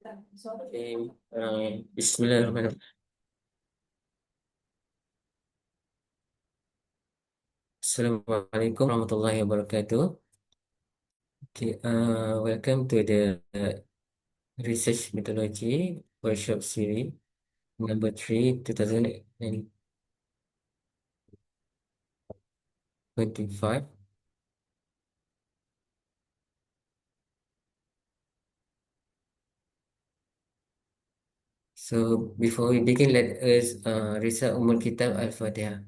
Okay, Bismillahirrahmanirrahim. Assalamualaikum warahmatullahi wabarakatuh. Okay, welcome to the Research Methodology Workshop Series number 3, 2025. So before we begin, let us recite Ummul Kitab Al-Fatihah.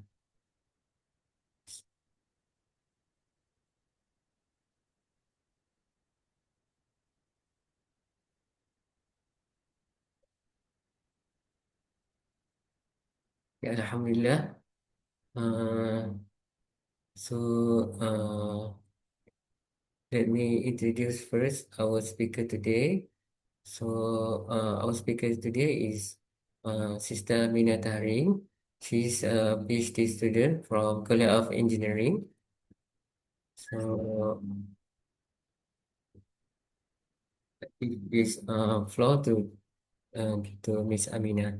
Ya, Alhamdulillah. Uh, so let me introduce first our speaker today. So our speaker today is Sister Mina Tahrin. She's a PhD student from College of Engineering. So it is floor to Miss Amina.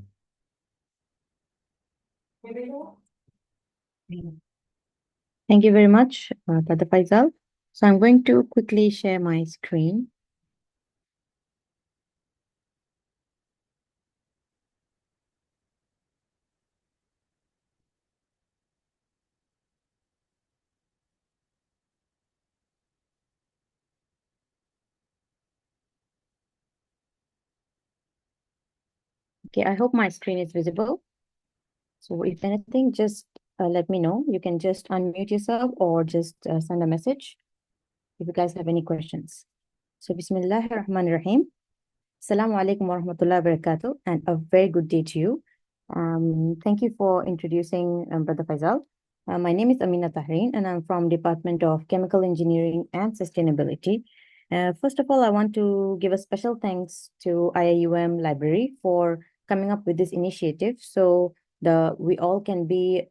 Thank you very much, Brother Faisal. So I'm going to quickly share my screen. Okay, I hope my screen is visible. So if anything, just let me know. You can just unmute yourself or just send a message if you guys have any questions. So Bismillahir Rahmanir Rahim. Assalamu alaikum wa rahmatullahi wa barakatuh, and a very good day to you. Thank you for introducing Brother Faisal. My name is Amina Tahrin, and I'm from Department of Chemical Engineering and Sustainability. First of all, I want to give a special thanks to IIUM Library for coming up with this initiative, so we all can be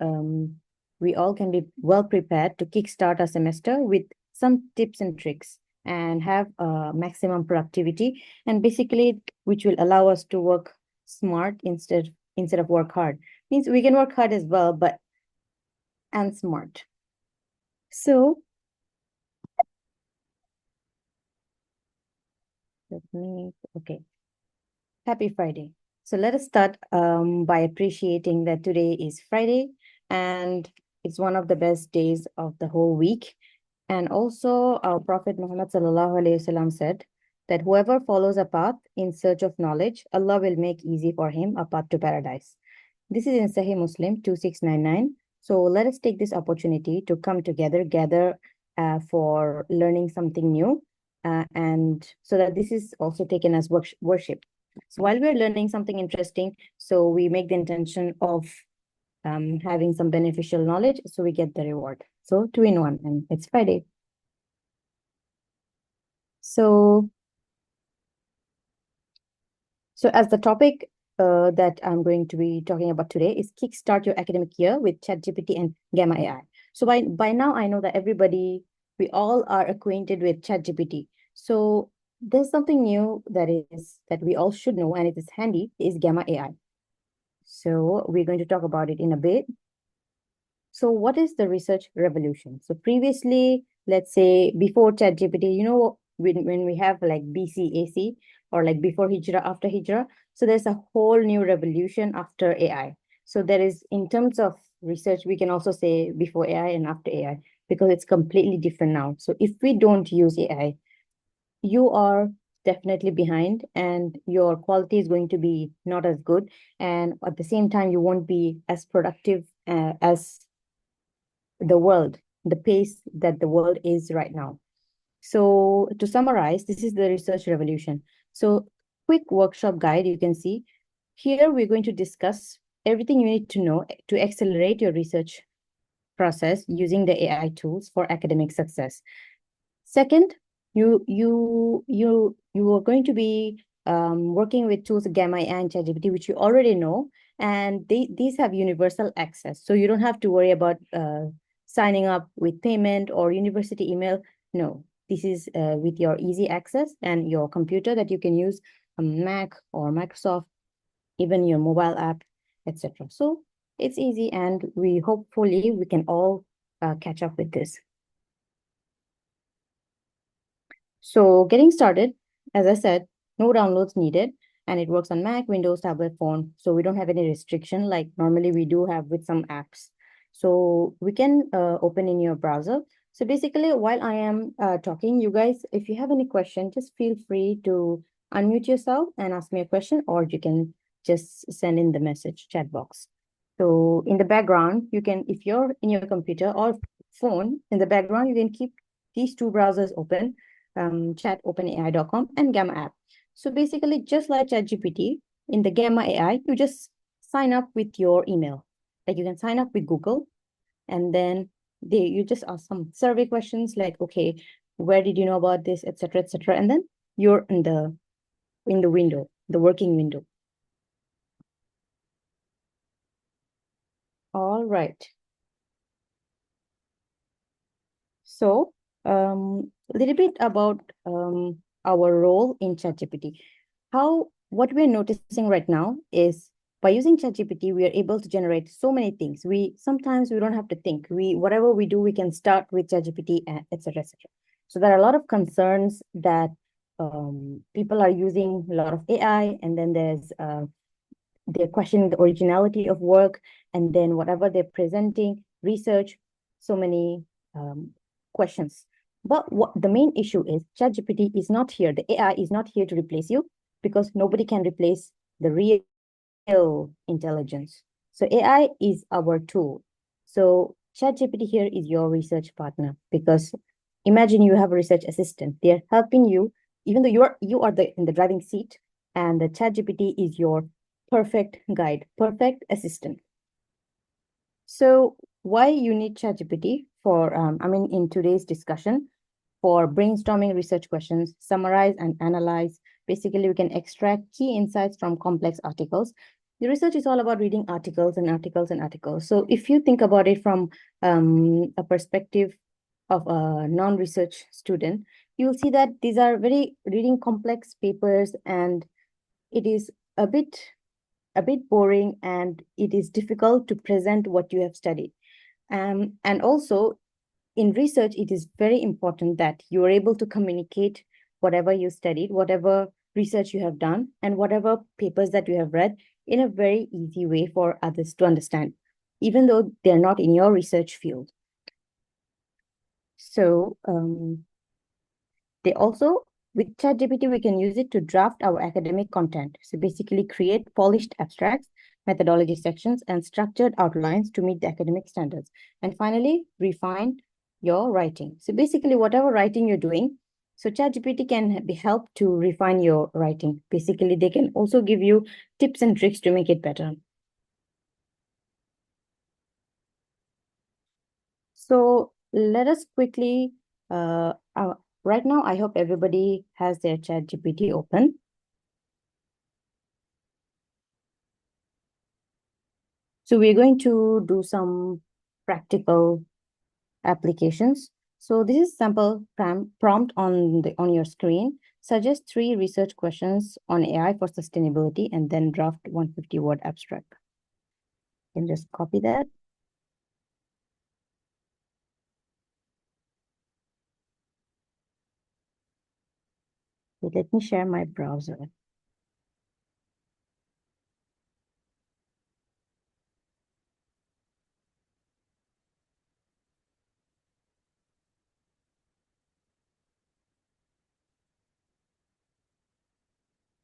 well prepared to kickstart our semester with some tips and tricks and have maximum productivity, and basically which will allow us to work smart instead of work hard. Means we can work hard as well, but and smart. So okay. Happy Friday. So let us start by appreciating that today is Friday and it's one of the best days of the whole week. And also, our Prophet Muhammad sallallahu alaihi wasallam said that whoever follows a path in search of knowledge, Allah will make easy for him a path to paradise. This is in Sahih Muslim 2699. So let us take this opportunity to come together, gather for learning something new, and so that this is also taken as worship. So while we're learning something interesting, so we make the intention of having some beneficial knowledge, so we get the reward. So 2 in 1, and it's Friday. So as the topic that I'm going to be talking about today is Kickstart Your Academic Year with ChatGPT and Gamma AI. So by now, I know that we all are acquainted with ChatGPT. So there's something new that we all should know, and it is handy, is Gamma AI. So we're going to talk about it in a bit. So what is the research revolution? So previously, let's say before ChatGPT, when we have like BCAC or like before Hijra, after Hijra, so there's a whole new revolution after AI. So there is, in terms of research, we can also say before AI and after AI, because it's completely different now. So if we don't use AI, you are definitely behind and your quality is going to be not as good. And at the same time, you won't be as productive as the pace that the world is right now. So to summarize, this is the research revolution. So quick workshop guide, you can see. Here we're going to discuss everything you need to know to accelerate your research process using the AI tools for academic success. Second, you are going to be working with tools Gamma and ChatGPT, which you already know, and these have universal access. So you don't have to worry about signing up with payment or university email. No, this is with your easy access and your computer that you can use a Mac or Microsoft, even your mobile app, etc. So it's easy, and hopefully we can all catch up with this. So getting started, as I said, no downloads needed, and it works on Mac, Windows, tablet, phone. So we don't have any restriction like normally we do have with some apps. So we can open in your browser. So basically, while I am talking, you guys, if you have any question, just feel free to unmute yourself and ask me a question, or you can just send in the message chat box. So in the background, you can, if you're in your computer or phone, in the background, you can keep these two browsers open, chat openai.com and Gamma app. So basically, just like ChatGPT, in the Gamma AI, you just sign up with your email. Like you can sign up with Google, and then you just ask some survey questions like, okay, where did you know about this, etc., etc., and then you're in the window, the working window. All right. So, a little bit about our role in ChatGPT. What we're noticing right now is by using ChatGPT, we are able to generate so many things. Sometimes we don't have to think. Whatever we do, we can start with ChatGPT, etc., etc. So there are a lot of concerns that people are using a lot of AI, and then they're questioning the originality of work, and then whatever they're presenting, research, so many um, questions. But what the main issue is, ChatGPT is not here. The AI is not here to replace you, because nobody can replace the real intelligence. So AI is our tool. So ChatGPT here is your research partner, because imagine you have a research assistant. They're helping you, even though you are in the driving seat, and the ChatGPT is your perfect guide, perfect assistant. So why you need ChatGPT for, in today's discussion, for brainstorming research questions, summarize and analyze. Basically, we can extract key insights from complex articles. The research is all about reading articles and articles and articles. So if you think about it from a perspective of a non-research student, you'll see that these are very reading complex papers, and it is a bit boring, and it is difficult to present what you have studied. And also, in research, it is very important that you are able to communicate whatever you studied, whatever research you have done, and whatever papers that you have read in a very easy way for others to understand, even though they're not in your research field. So they also, with ChatGPT, we can use it to draft our academic content. So basically create polished abstracts, methodology sections, and structured outlines to meet the academic standards. And finally, refine your writing. So basically whatever writing you're doing, so ChatGPT can be helped to refine your writing. Basically, they can also give you tips and tricks to make it better. So let us quickly, right now, I hope everybody has their ChatGPT open. So we're going to do some practical applications. So this is sample prompt on your screen. Suggest 3 research questions on AI for sustainability, and then draft 150-word abstract. You can just copy that. Let me share my browser.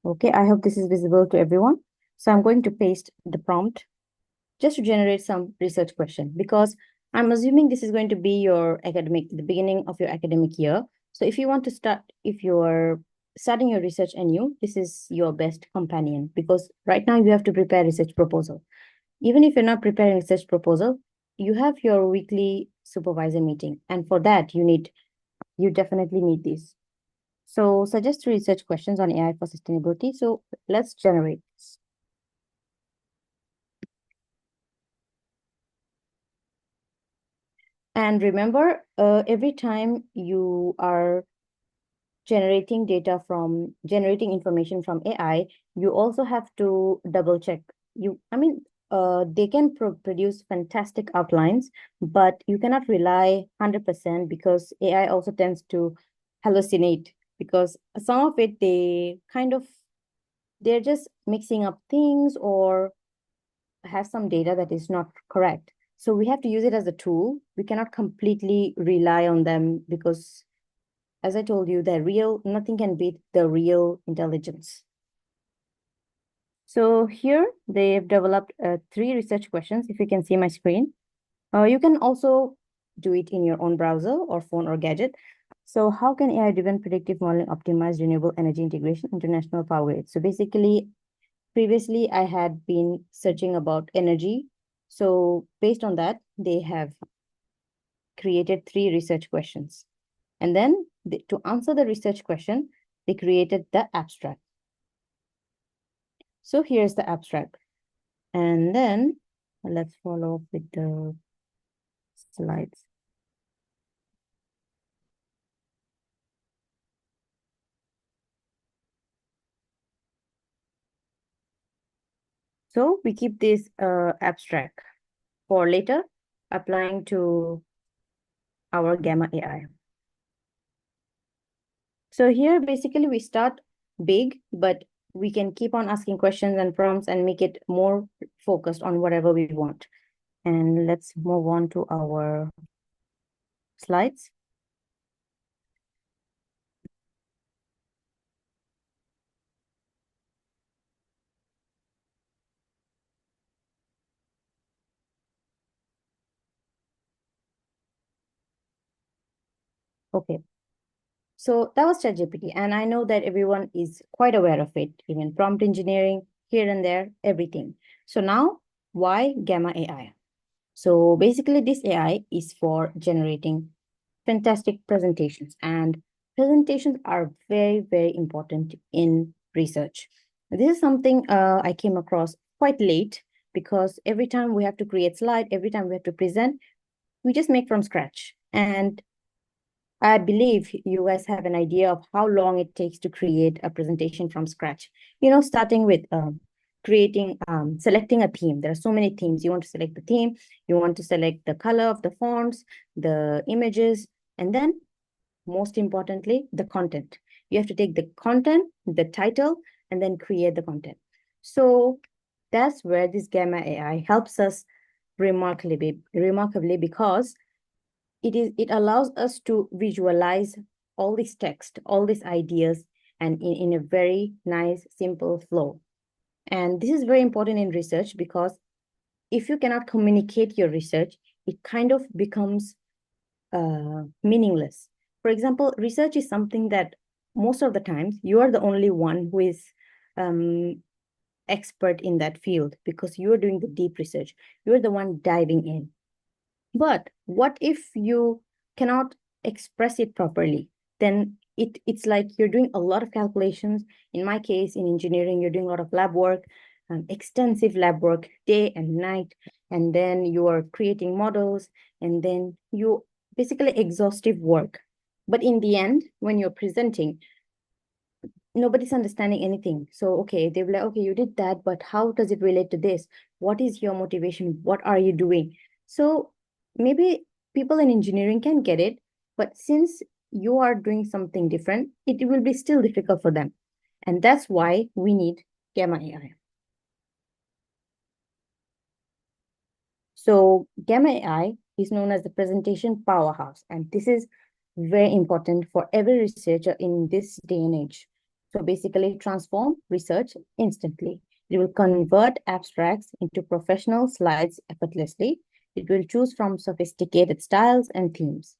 Okay, I hope this is visible to everyone. So I'm going to paste the prompt just to generate some research question, because I'm assuming this is going to be the beginning of your academic year. So if if you're starting your research anew, this is your best companion, because right now you have to prepare research proposal. Even if you're not preparing research proposal, you have your weekly supervisor meeting. And for that, you definitely need this. So suggest 3 research questions on AI for sustainability. So let's generate this. And remember, every time you are generating information from AI, you also have to double check. They can produce fantastic outlines, but you cannot rely 100% because AI also tends to hallucinate because some of it they're just mixing up things or have some data that is not correct. So we have to use it as a tool. We cannot completely rely on them because, as I told you, nothing can beat the real intelligence. So here they've developed three research questions. If you can see my screen, you can also do it in your own browser or phone or gadget. So how can AI-driven predictive modeling optimize renewable energy integration into national power grid? So basically, previously I had been searching about energy. So based on that, they have created three research questions. And then to answer the research question, they created the abstract. So here's the abstract. And then let's follow up with the slides. So we keep this abstract for later applying to our Gamma AI. So here, basically, we start big, but we can keep on asking questions and prompts and make it more focused on whatever we want. And let's move on to our slides. Okay, so that was ChatGPT, and I know that everyone is quite aware of it, even prompt engineering, here and there, everything. So now, why Gamma AI? So basically, this AI is for generating fantastic presentations, and presentations are very, very important in research. This is something I came across quite late because every time we have to create slide, every time we have to present, we just make from scratch. And I believe you guys have an idea of how long it takes to create a presentation from scratch. Starting with selecting a theme. There are so many themes. You want to select the theme, you want to select the color of the fonts, the images, and then most importantly, the content. You have to take the content, the title, and then create the content. So that's where this Gamma AI helps us remarkably because it allows us to visualize all this text, all these ideas, and in a very nice, simple flow. And this is very important in research because if you cannot communicate your research, it kind of becomes meaningless. For example, research is something that most of the times you are the only one who is expert in that field because you are doing the deep research. You're the one diving in. But what if you cannot express it properly? Then it's like you're doing a lot of calculations. In my case, in engineering, you're doing a lot of lab work, extensive lab work, day and night, and then you are creating models, and then you basically exhaustive work. But in the end, when you're presenting, nobody's understanding anything. So, okay, they'll be like, okay, you did that, but how does it relate to this? What is your motivation? What are you doing? So maybe people in engineering can get it, but since you are doing something different, it will be still difficult for them. And that's why we need Gamma AI. So Gamma AI is known as the presentation powerhouse, and this is very important for every researcher in this day and age. So basically, transform research instantly. It will convert abstracts into professional slides effortlessly. It will choose from sophisticated styles and themes.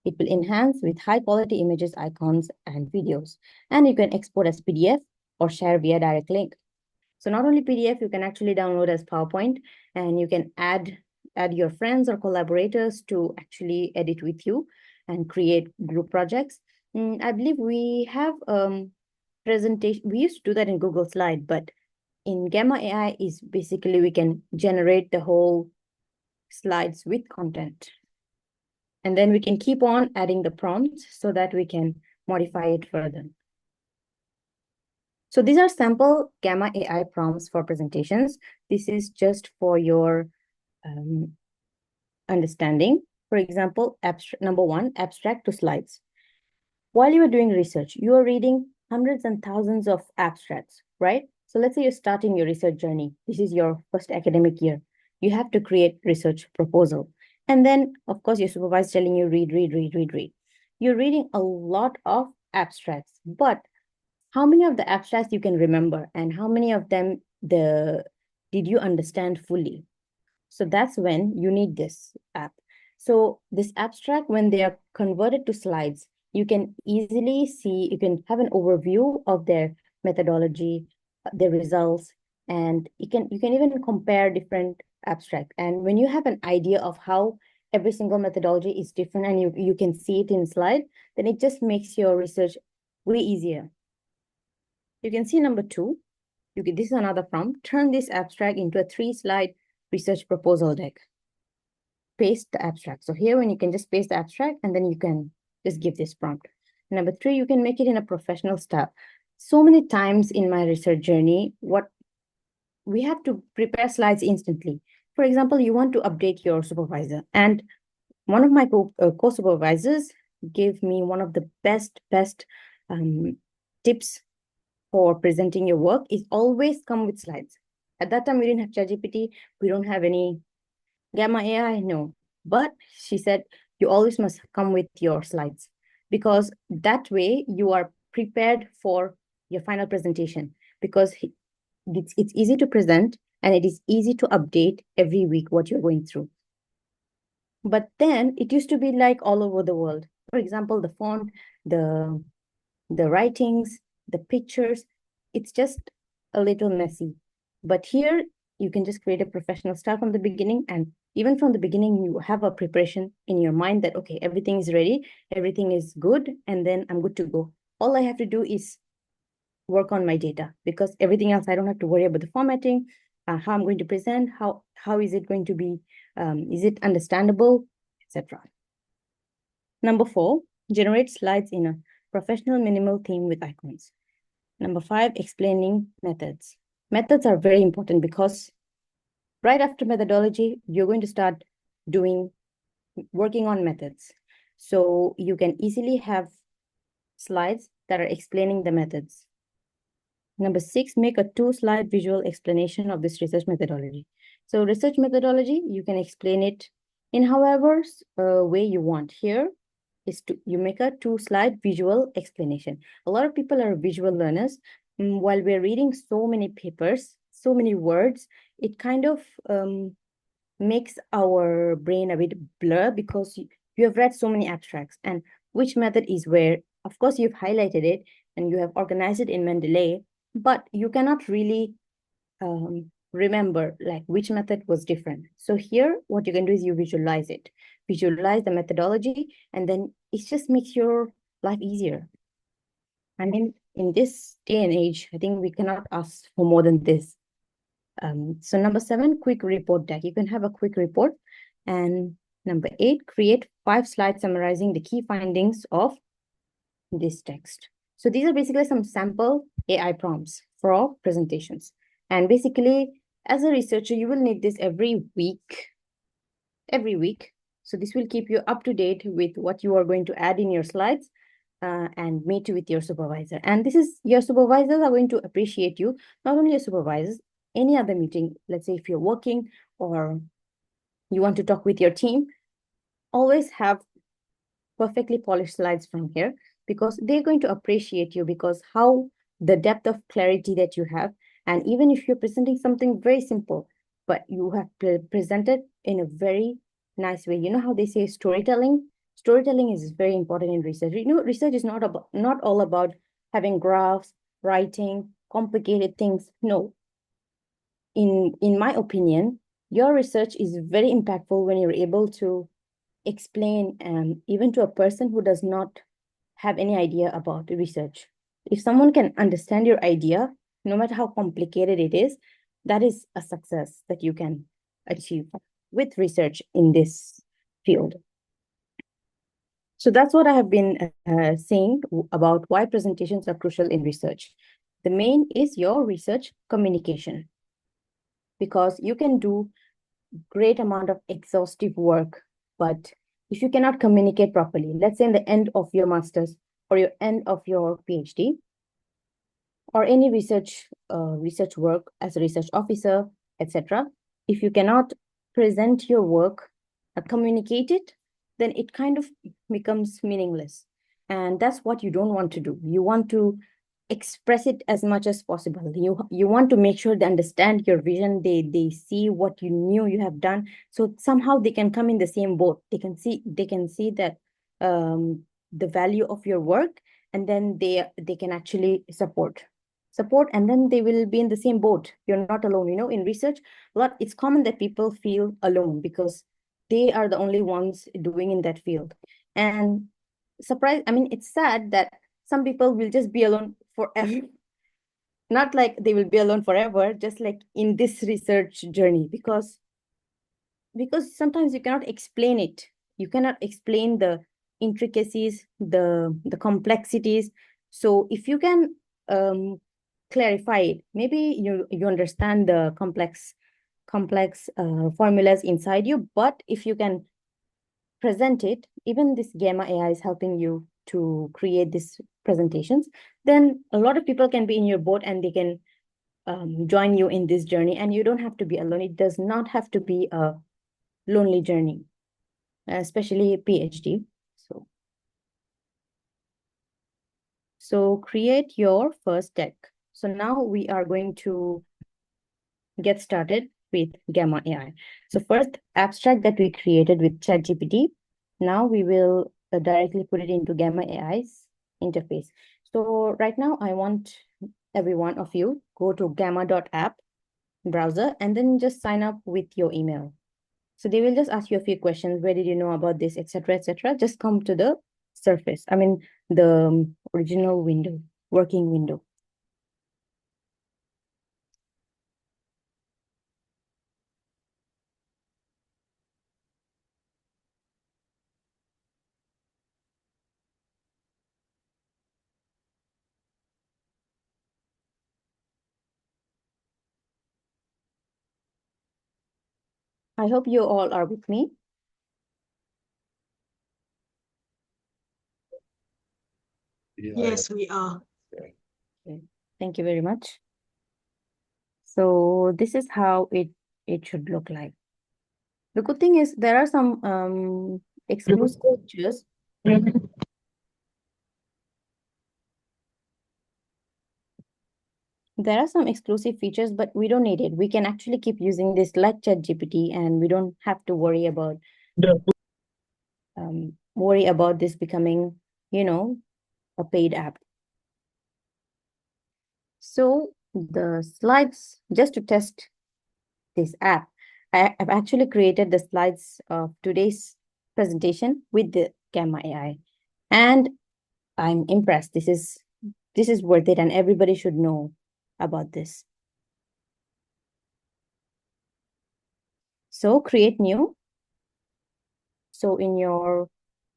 It will enhance with high quality images, icons, and videos. And you can export as PDF or share via direct link. So not only PDF, you can actually download as PowerPoint, and you can add your friends or collaborators to actually edit with you and create group projects. I believe we have presentation. We used to do that in Google Slide, but in Gamma AI is basically we can generate the whole slides with content. And then we can keep on adding the prompts so that we can modify it further. So these are sample Gamma AI prompts for presentations. This is just for your understanding. For example, number one, abstract to slides. While you are doing research, you are reading hundreds and thousands of abstracts, right? So let's say you're starting your research journey. This is your first academic year. You have to create research proposal. And then, of course, your supervisor telling you read, read, read, read, read. You're reading a lot of abstracts, but how many of the abstracts you can remember and how many of them did you understand fully? So that's when you need this app. So this abstract, when they are converted to slides, you can easily see, you can have an overview of their methodology, their results, and you can even compare different abstract. And when you have an idea of how every single methodology is different and you can see it in slide, then it just makes your research way easier. You can see number two, this is another prompt. Turn this abstract into a 3-slide research proposal deck. Paste the abstract. So here when you can just paste the abstract and then you can just give this prompt. Number three, you can make it in a professional style. So many times in my research journey, what we have to prepare slides instantly. For example, you want to update your supervisor, and one of my co-supervisors gave me one of the best tips for presenting your work is always come with slides. At that time, we didn't have ChatGPT. We don't have any Gamma AI, no. But she said, you always must come with your slides because that way you are prepared for your final presentation because it's easy to present and it is easy to update every week what you're going through. But then it used to be like all over the world. For example, the font, the writings, the pictures, it's just a little messy. But here you can just create a professional style from the beginning. And even from the beginning, you have a preparation in your mind that, okay, everything is ready, everything is good, and then I'm good to go. All I have to do is work on my data because everything else, I don't have to worry about the formatting, how I'm going to present, how is it going to be, is it understandable, etc. Number four, generate slides in a professional minimal theme with icons. Number five, explaining methods. Methods are very important because right after methodology, you're going to start working on methods. So you can easily have slides that are explaining the methods. Number six, make a 2-slide visual explanation of this research methodology. So research methodology, you can explain it in however way you want. Here is you make a 2-slide visual explanation. A lot of people are visual learners. While we're reading so many papers, so many words, it kind of makes our brain a bit blur because you have read so many abstracts and which method is where. Of course, you've highlighted it and you have organized it in Mendeley, but you cannot really remember like which method was different. So here, what you can do is you visualize it, visualize the methodology, and then it just makes your life easier. I mean, in this day and age, I think we cannot ask for more than this. So number 7, quick report deck. You can have a quick report. And number 8, create 5 slides summarizing the key findings of this text. So these are basically some sample AI prompts for our presentations. And basically, as a researcher, you will need this every week. So this will keep you up to date with what you are going to add in your slides and meet with your supervisor. And this is your supervisors are going to appreciate you, not only your supervisors, any other meeting, let's say if you're working or you want to talk with your team, always have perfectly polished slides from here because they're going to appreciate you because how the depth of clarity that you have. And even if you're presenting something very simple, but you have presented in a very nice way. You know how they say storytelling? Storytelling is very important in research. You know, research is not all about having graphs, writing, complicated things. No. In my opinion, your research is very impactful when you're able to explain even to a person who does not have any idea about research. If someone can understand your idea, no matter how complicated it is, that is a success that you can achieve with research in this field. So that's what I have been saying about why presentations are crucial in research. The main is your research communication, because you can do great amount of exhaustive work, but if you cannot communicate properly, let's say in the end of your master's or your end of your PhD or any research work as a research officer, etc., if you cannot present your work, communicate it, then it kind of becomes meaningless. And that's what you don't want to do. You want to express it as much as possible. You want to make sure they understand your vision, they see what you knew you have done, so somehow they can come in the same boat. They can see that the value of your work, and then they can actually support, and then they will be in the same boat. You're not alone. In research, it's common that people feel alone because they are the only ones doing in that field. And it's sad that some people will just be alone forever. Not like they will be alone forever, just like in this research journey, because sometimes you cannot explain it. You cannot explain the intricacies, the complexities. So if you can clarify it, maybe you understand the complex formulas inside you, but if you can present it, even this Gamma AI is helping you to create these presentations, then a lot of people can be in your boat and they can join you in this journey, and you don't have to be alone. It does not have to be a lonely journey, especially a PhD. So create your first deck. So now we are going to get started with Gamma AI. So first abstract that we created with ChatGPT, now we will directly put it into Gamma AI's interface. So right now I want every one of you go to gamma.app browser and then just sign up with your email. So they will just ask you a few questions. Where did you know about this, etc., etc. Just come to the surface. The original window, working window. I hope you all are with me. Yes, we are. Okay. Thank you very much. So this is how it should look like. The good thing is there are some exclusive features. There are some exclusive features, but we don't need it. We can actually keep using this like ChatGPT, and we don't have to worry about this becoming, a paid app. So the slides, just to test this app, I've actually created the slides of today's presentation with the Gamma AI, and I'm impressed. This is worth it, and everybody should know about this. So create new. So in your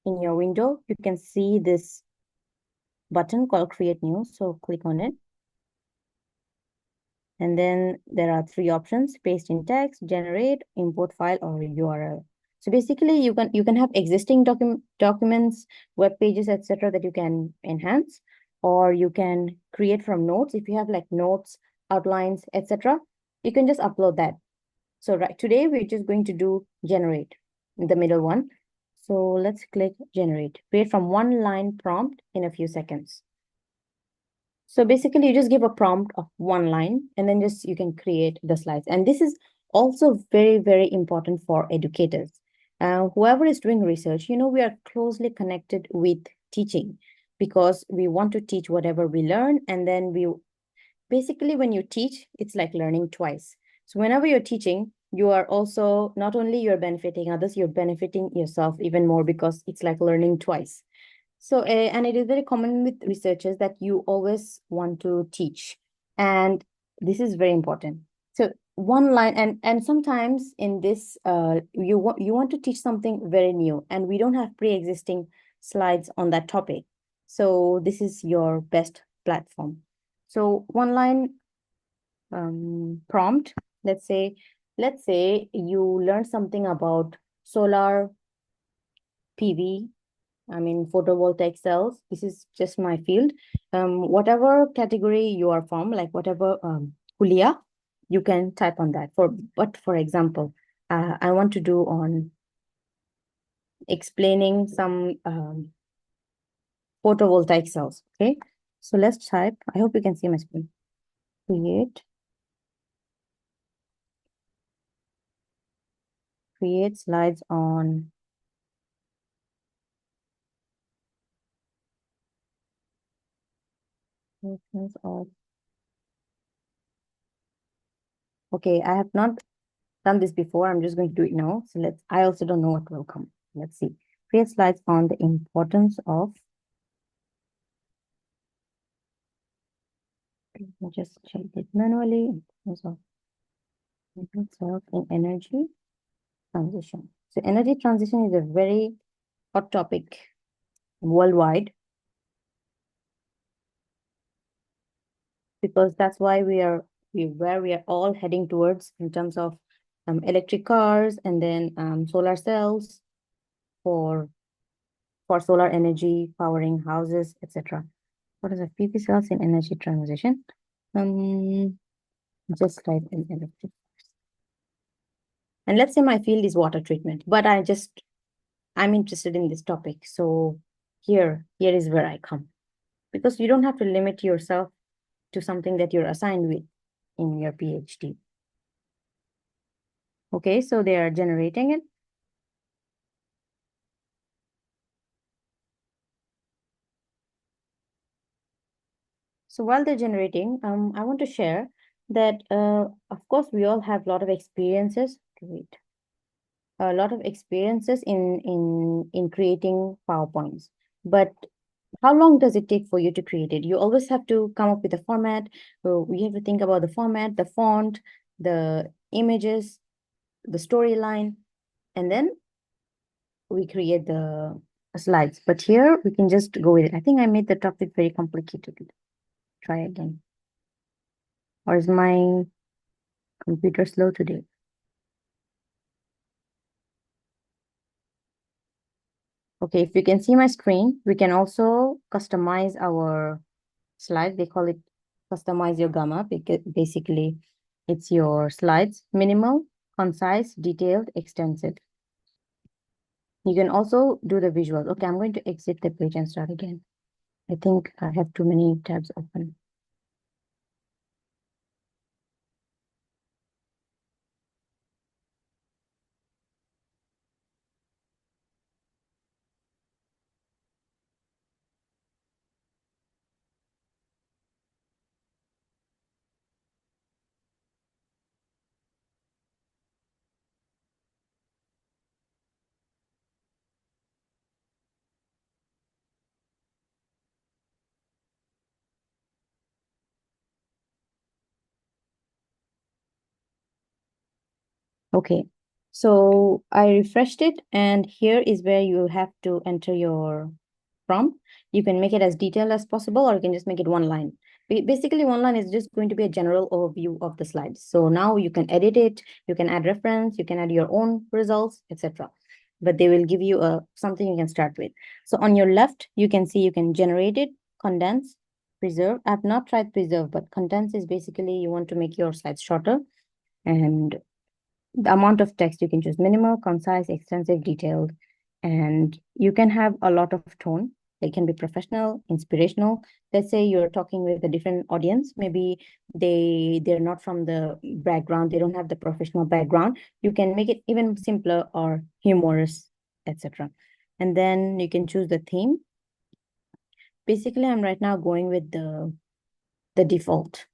window, you can see this button called create new. So click on it. And then there are three options: paste in text, generate, import file, or URL. So basically you can have existing documents, web pages, etc., that you can enhance, or you can create from notes. If you have like notes, outlines, etc., you can just upload that. So today we're just going to do generate, the middle one. So let's click generate. Create from one line prompt in a few seconds. So basically you just give a prompt of one line and then just you can create the slides. And this is also very, very important for educators. Whoever is doing research, we are closely connected with teaching because we want to teach whatever we learn. And then basically when you teach, it's like learning twice. So whenever you're teaching, you are also, not only you're benefiting others, you're benefiting yourself even more because it's like learning twice. So, and it is very common with researchers that you always want to teach. And this is very important. So one line, and sometimes in this, you want to teach something very new, and we don't have pre-existing slides on that topic. So this is your best platform. So one line prompt, let's say you learn something about solar PV, I mean, photovoltaic cells. This is just my field. Whatever category you are from, like whatever kulia, you can type on that. But for example, I want to do on explaining some photovoltaic cells. Okay, so let's type. I hope you can see my screen. Create slides on of. Okay, I have not done this before. I'm just going to do it now. So I also don't know what will come. Let's see. Create slides on the importance of. Let me just check it manually. So, in energy transition. So energy transition is a very hot topic worldwide, because that's why where we are all heading towards in terms of electric cars, and then solar cells for solar energy, powering houses, etc. What is a PV cells in energy transition? Just type in electric. And let's say my field is water treatment, but I'm interested in this topic. So here is where I come, because you don't have to limit yourself to something that you're assigned with in your PhD. Okay, so they are generating it. So while they're generating, I want to share that, of course, we all have a lot of experiences. Wait. A lot of experiences in creating PowerPoints. But how long does it take for you to create it? You always have to come up with a format. We have to think about the format, the font, the images, the storyline, and then we create the slides. But here we can just go with it. I think I made the topic very complicated. Try again. Or is my computer slow today? Okay, if you can see my screen, we can also customize our slide. They call it customize your gamma, because basically it's your slides, minimal, concise, detailed, extensive. You can also do the visuals. Okay, I'm going to exit the page and start again. I think I have too many tabs open. Okay, so I refreshed it, and here is where you have to enter your prompt. You can make it as detailed as possible, or you can just make it one line. Basically, one line is just going to be a general overview of the slides. So now you can edit it, you can add reference, you can add your own results, etc. But they will give you something you can start with. So on your left, you can see you can generate it, condense, preserve. I've not tried preserve, but condense is basically you want to make your slides shorter, and the amount of text you can choose minimal, concise, extensive, detailed, and you can have a lot of tone. They can be professional, inspirational. Let's say you're talking with a different audience. Maybe they're not from the background, they don't have the professional background. You can make it even simpler or humorous, etc. And then you can choose the theme. Basically, I'm right now going with the default.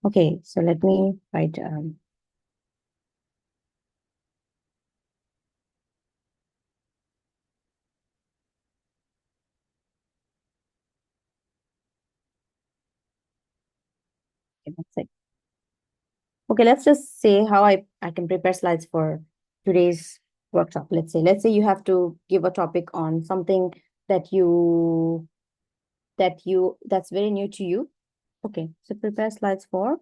Okay, so let me write okay, that's it. Okay, let's just say how I can prepare slides for today's workshop. Let's say you have to give a topic on something that that's very new to you. Okay, so prepare slides for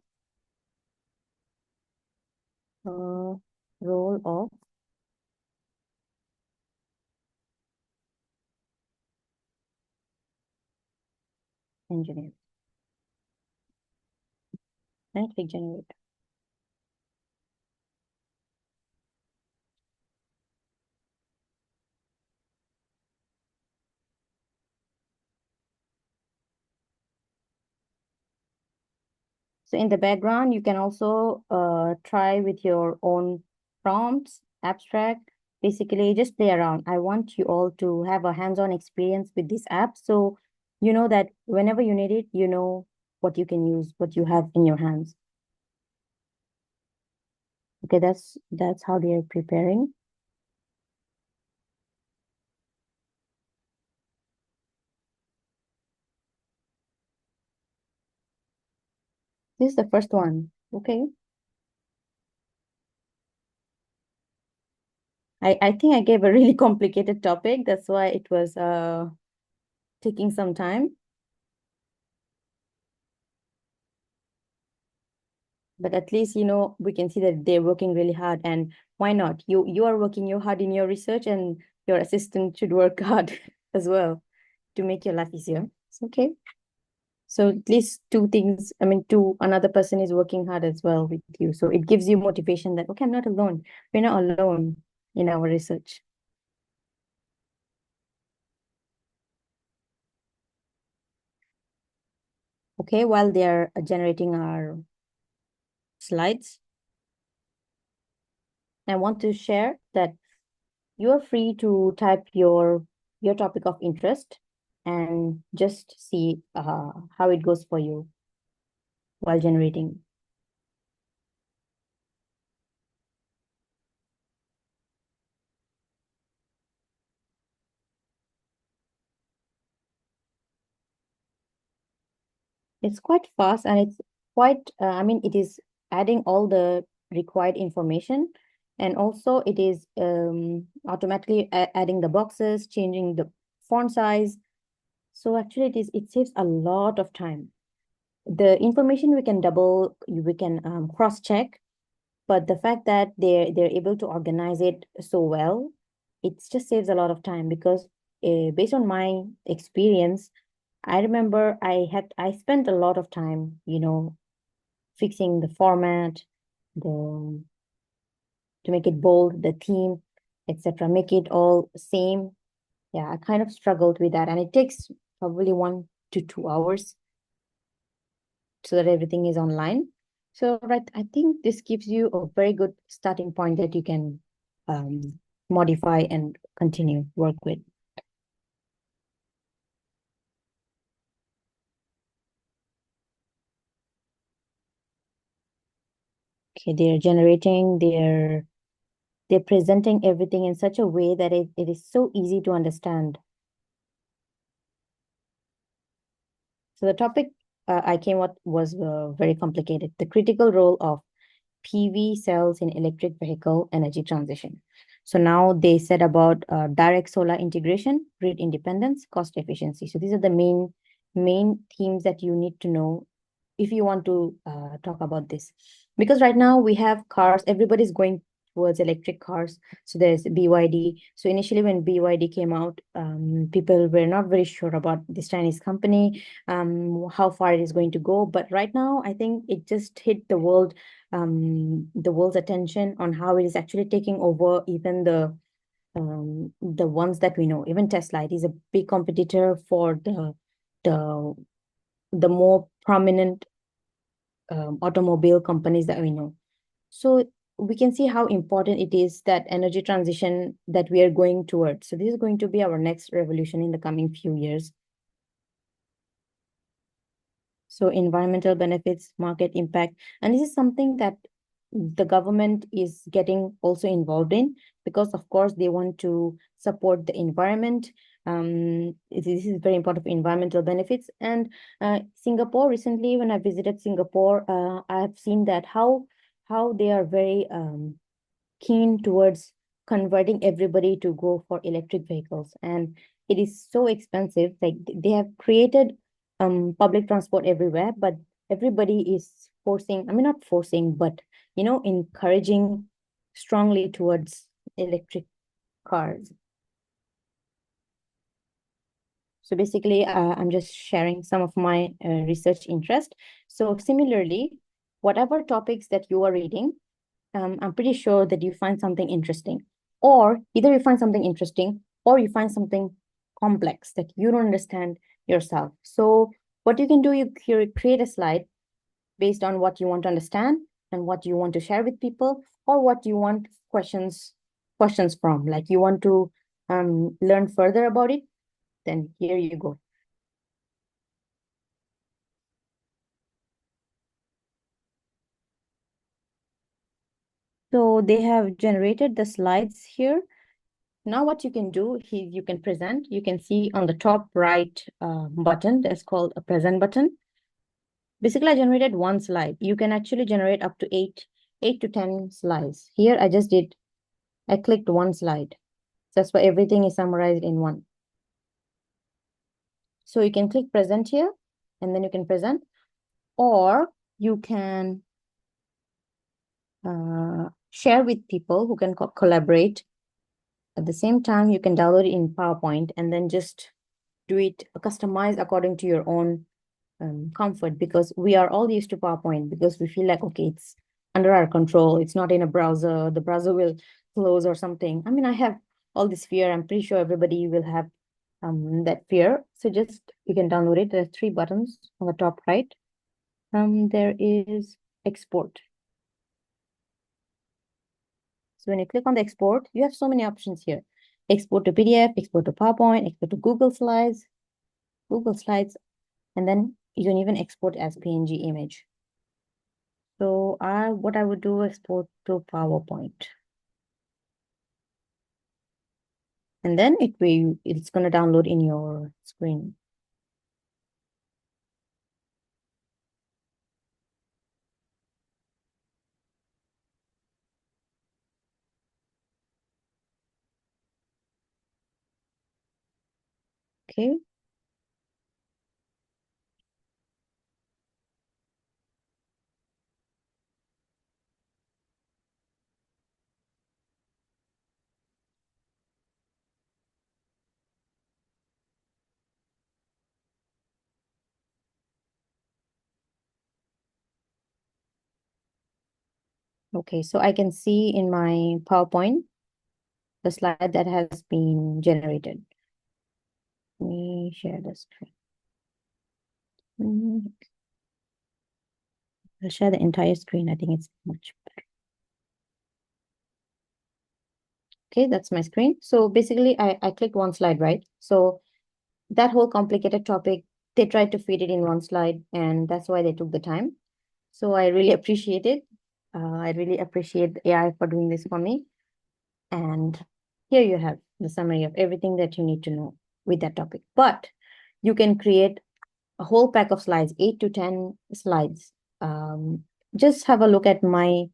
role of engineer and click generate. So in the background, you can also try with your own prompts, abstract, basically just play around. I want you all to have a hands-on experience with this app. So you know that whenever you need it, you know what you can use, what you have in your hands. Okay, that's how they are preparing. This is the first one. Okay. I think I gave a really complicated topic. That's why it was taking some time. But at least, you know, we can see that they're working really hard. And why not? You are working your hard in your research, and your assistant should work hard as well to make your life easier. It's okay. So at least two things, I mean, another person is working hard as well with you. So it gives you motivation that, okay, I'm not alone. We're not alone in our research. Okay, while they're generating our slides, I want to share that you're free to type your topic of interest and just see how it goes for you while generating. It's quite fast, and it's quite, I mean, it is adding all the required information, and also it is automatically adding the boxes, changing the font size. So actually it saves a lot of time. The information we can cross check, but the fact that they're able to organize it so well, it just saves a lot of time. Because based on my experience, I remember I spent a lot of time, you know, fixing the format, the to make it bold, the theme, etc., make it all same. Yeah, I kind of struggled with that, and it takes probably 1 to 2 hours so that everything is online. So, right, I think this gives you a very good starting point that you can modify and continue work with. Okay, they're presenting everything in such a way that it is so easy to understand. So the topic I came up was very complicated. The critical role of PV cells in electric vehicle energy transition. So now they said about direct solar integration, grid independence, cost efficiency. So these are the main themes that you need to know if you want to talk about this. Because right now we have cars, everybody's going towards electric cars. So there's BYD. So initially when BYD came out, people were not very sure about this Chinese company, how far it is going to go. But right now, I think it just hit the world's attention on how it is actually taking over even the ones that we know. Even Tesla, it is a big competitor for the the more prominent automobile companies that we know. So we can see how important it is, that energy transition that we are going towards. So this is going to be our next revolution in the coming few years. So environmental benefits, market impact, and this is something that the government is getting also involved in, because of course they want to support the environment. This is very important for environmental benefits. And Singapore, recently when I visited Singapore, I have seen that how they are very keen towards converting everybody to go for electric vehicles. And it is so expensive. Like they have created public transport everywhere, but everybody is forcing, I mean, not forcing, but, encouraging strongly towards electric cars. So basically, I'm just sharing some of my research interest. So similarly, whatever topics that you are reading, I'm pretty sure that you find something interesting, or either you find something interesting or you find something complex that you don't understand yourself. So what you can do, you create a slide based on what you want to understand and what you want to share with people, or what you want questions from, like you want to learn further about it, then here you go. So they have generated the slides here. Now what you can do is you can present. You can see on the top right button that's called a present button. Basically, I generated one slide. You can actually generate up to eight to 10 slides. Here I clicked one slide. That's why everything is summarized in one. So you can click present here, and then you can present, or you can share with people who can collaborate. At the same time, you can download it in PowerPoint and then just do it customized according to your own comfort, because we are all used to PowerPoint because we feel like, okay, it's under our control. It's not in a browser. The browser will close or something. I mean, I have all this fear. I'm pretty sure everybody will have that fear. So just, you can download it. There's three buttons on the top right. There is export. So when you click on the export, you have so many options here. Export to PDF, export to PowerPoint, export to Google Slides, and then you can even export as PNG image. So what I would do, export to PowerPoint. And then it's going to download in your screen. Okay. Okay, so I can see in my PowerPoint the slide that has been generated. Let me share the screen. I'll share the entire screen. I think it's much better. Okay, that's my screen. So basically, I clicked one slide, right? So that whole complicated topic, they tried to fit it in one slide, and that's why they took the time. So I really appreciate it. I really appreciate the AI for doing this for me. And here you have the summary of everything that you need to know with that topic. But you can create a whole pack of slides, 8 to 10 slides. Just have a look at my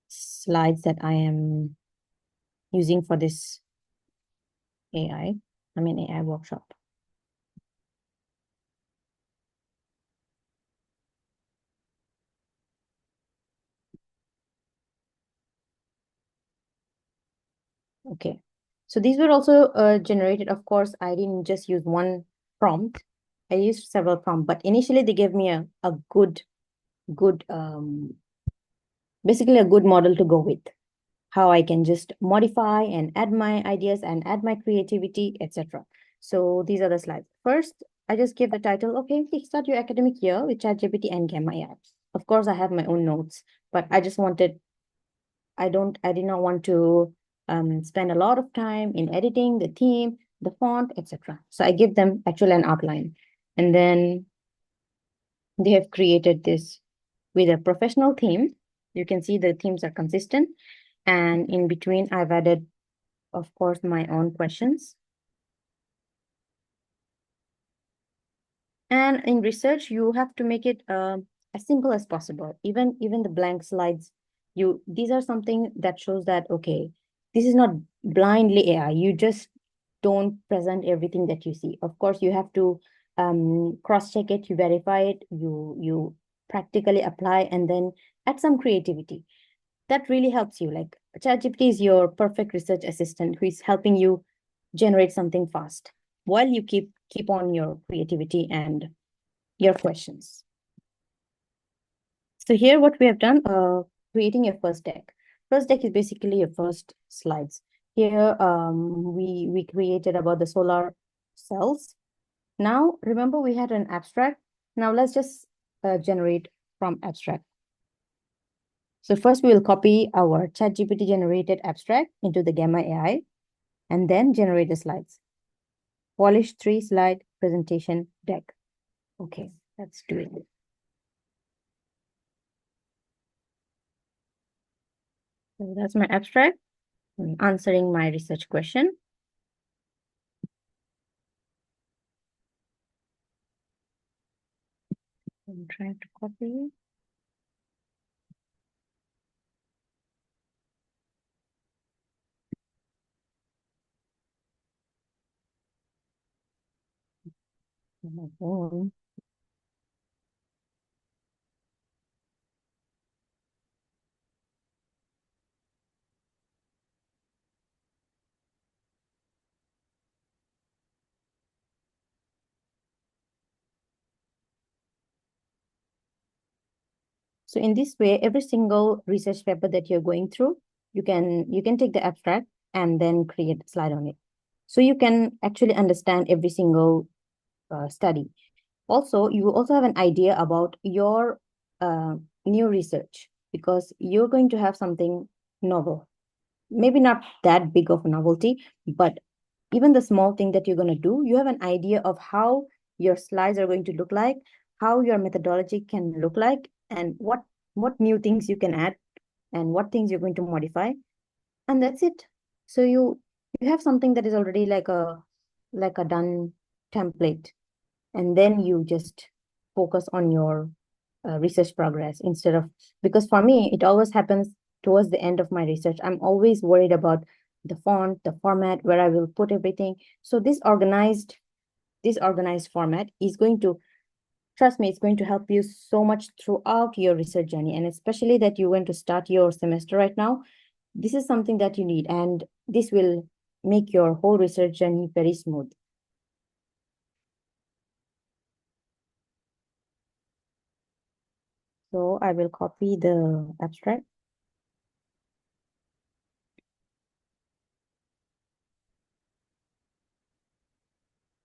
slides that I am using for this AI workshop. Okay, so these were also generated. Of course, I didn't just use one prompt. I used several prompts, but initially they gave me a good, basically a good model to go with. How I can just modify and add my ideas and add my creativity, etc. So these are the slides. First, I just give the title, okay, Kickstart Your Academic Year with ChatGPT and Gamma AI. Of course, I have my own notes, but I just wanted, I did not want to spend a lot of time in editing the theme, the font, etc. So I give them actually an outline. And then they have created this with a professional theme. You can see the themes are consistent. And in between, I've added, of course, my own questions. And in research, you have to make it as simple as possible. Even the blank slides, these are something that shows that, okay, this is not blindly AI. You just don't present everything that you see. Of course, you have to cross check it, you verify it, you practically apply, and then add some creativity. That really helps you. Like, ChatGPT is your perfect research assistant who is helping you generate something fast while you keep on your creativity and your questions. So here what we have done, creating a first deck. First deck is basically your first slides. Here we created about the solar cells. Now remember we had an abstract. Now let's just generate from abstract. So first we will copy our ChatGPT generated abstract into the Gamma AI and then generate the slides. Polish 3-slide presentation deck. Okay, let's do it. So that's my abstract. I'm answering my research question. I'm trying to copy. Oh. So in this way, every single research paper that you're going through, you can take the abstract and then create a slide on it. So you can actually understand every single study. Also, you also have an idea about your new research because you're going to have something novel. Maybe not that big of a novelty, but even the small thing that you're going to do, you have an idea of how your slides are going to look like, how your methodology can look like, and what new things you can add and what things you're going to modify. And that's it. So you have something that is already like a done template, and then you just focus on your research progress instead of, because for me it always happens towards the end of my research. I'm always worried about the font, the format, where I will put everything. So this organized format is going to, trust me, it's going to help you so much throughout your research journey, and especially that you're going to start your semester right now. This is something that you need, and this will make your whole research journey very smooth. So I will copy the abstract.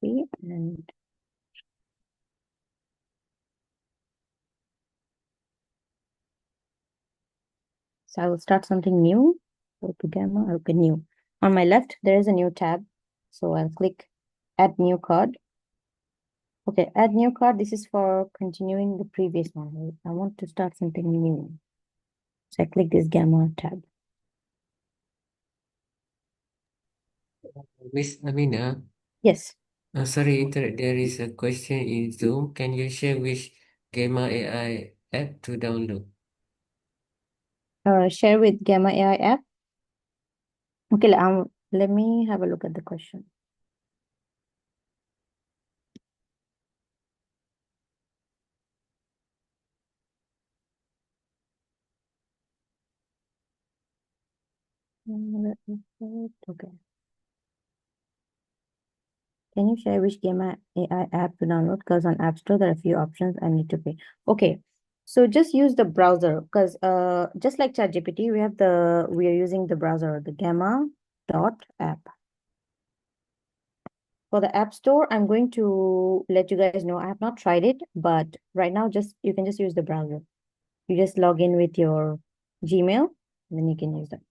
And so I will start something new. Go to Gamma, okay, new. On my left, there is a new tab. So I'll click add new card. Okay, add new card. This is for continuing the previous one. I want to start something new. So I click this Gamma tab. Miss Amina, Yes. sorry, there is a question in Zoom. Can you share which Gamma AI app to download? Share with Gamma AI app. Okay, let me have a look at the question. Okay. Can you share which Gamma AI app to download? Because on App Store, there are a few options I need to pay. Okay. So just use the browser because just like ChatGPT, we are using the browser, the gamma.app. For the App Store, I'm going to let you guys know I have not tried it, but right now you can just use the browser. You just log in with your Gmail, and then you can use that.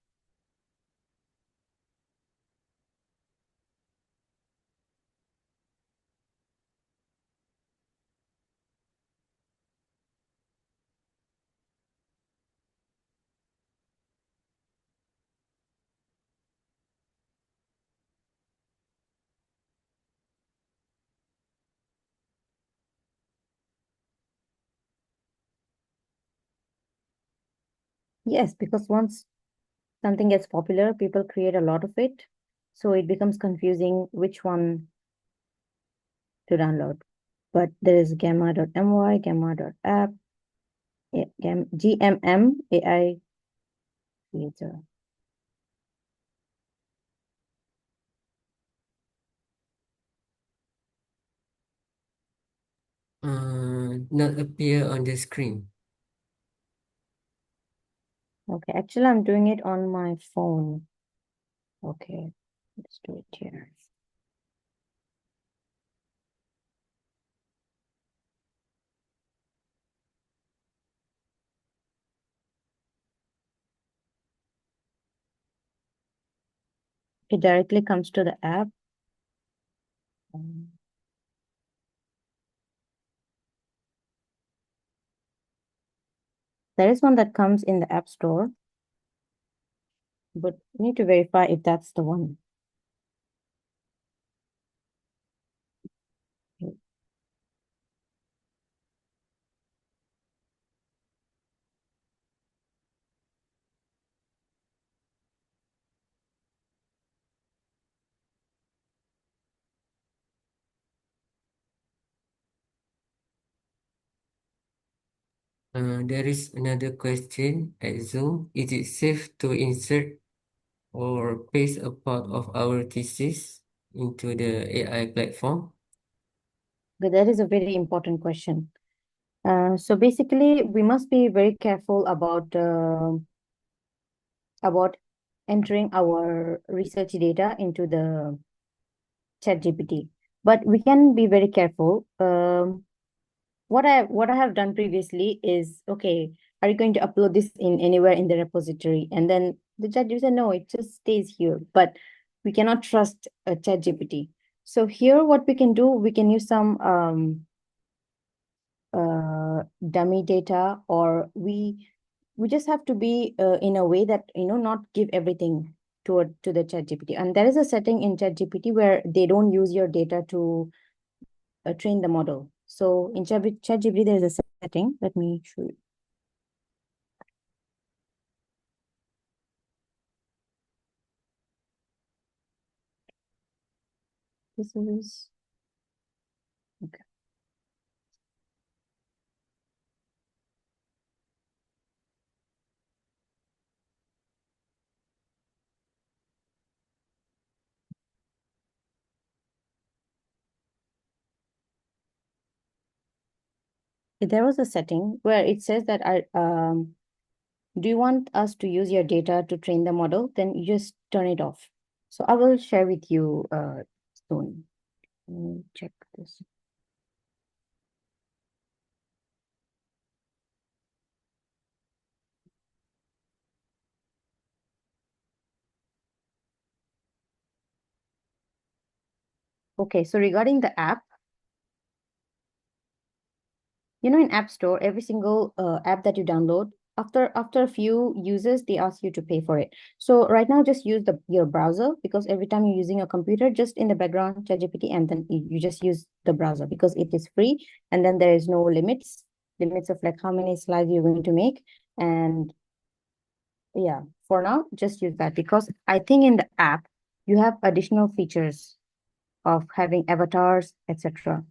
Yes, because once something gets popular, people create a lot of it. So it becomes confusing which one to download. But there is gamma.my, gamma.app, GMM AI creator. Not appear on the screen. Okay, actually, I'm doing it on my phone. Okay, let's do it here. It directly comes to the app. There is one that comes in the App Store, but we need to verify if that's the one. There is another question at Zoom. Is it safe to insert or paste a part of our thesis into the AI platform? But that is a very important question. So basically, we must be very careful about entering our research data into the ChatGPT. But we can be very careful. What I have done previously is, okay, are you going to upload this in anywhere in the repository? And then the ChatGPT said, no, it just stays here. But we cannot trust a ChatGPT. So here, what we can do, we can use some dummy data, or we just have to be in a way that not give everything to the ChatGPT. And there is a setting in ChatGPT where they don't use your data to train the model. So in ChatGPT there is a setting. Let me show you. This is okay. There was a setting where it says that do you want us to use your data to train the model? Then you just turn it off. So I will share with you soon. Let me check this. Okay, so regarding the app, in App Store, every single app that you download, after a few uses, they ask you to pay for it. So right now, just use your browser, because every time you're using a computer, just in the background, ChatGPT, and then you just use the browser because it is free, and then there is no limits of like how many slides you're going to make. And yeah, for now, just use that, because I think in the app, you have additional features of having avatars, etc.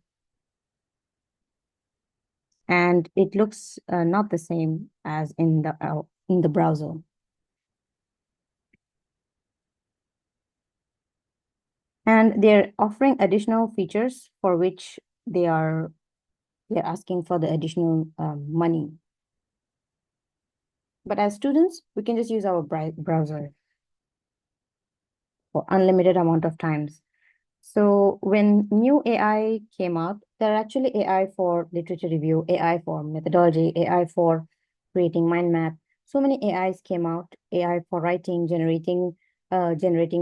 And it looks not the same as in the browser. And they're offering additional features for which they're asking for the additional money. But as students, we can just use our browser for unlimited amount of times. So when new AI came out, there are actually AI for literature review, AI for methodology, AI for creating mind map. So many AIs came out, AI for writing, generating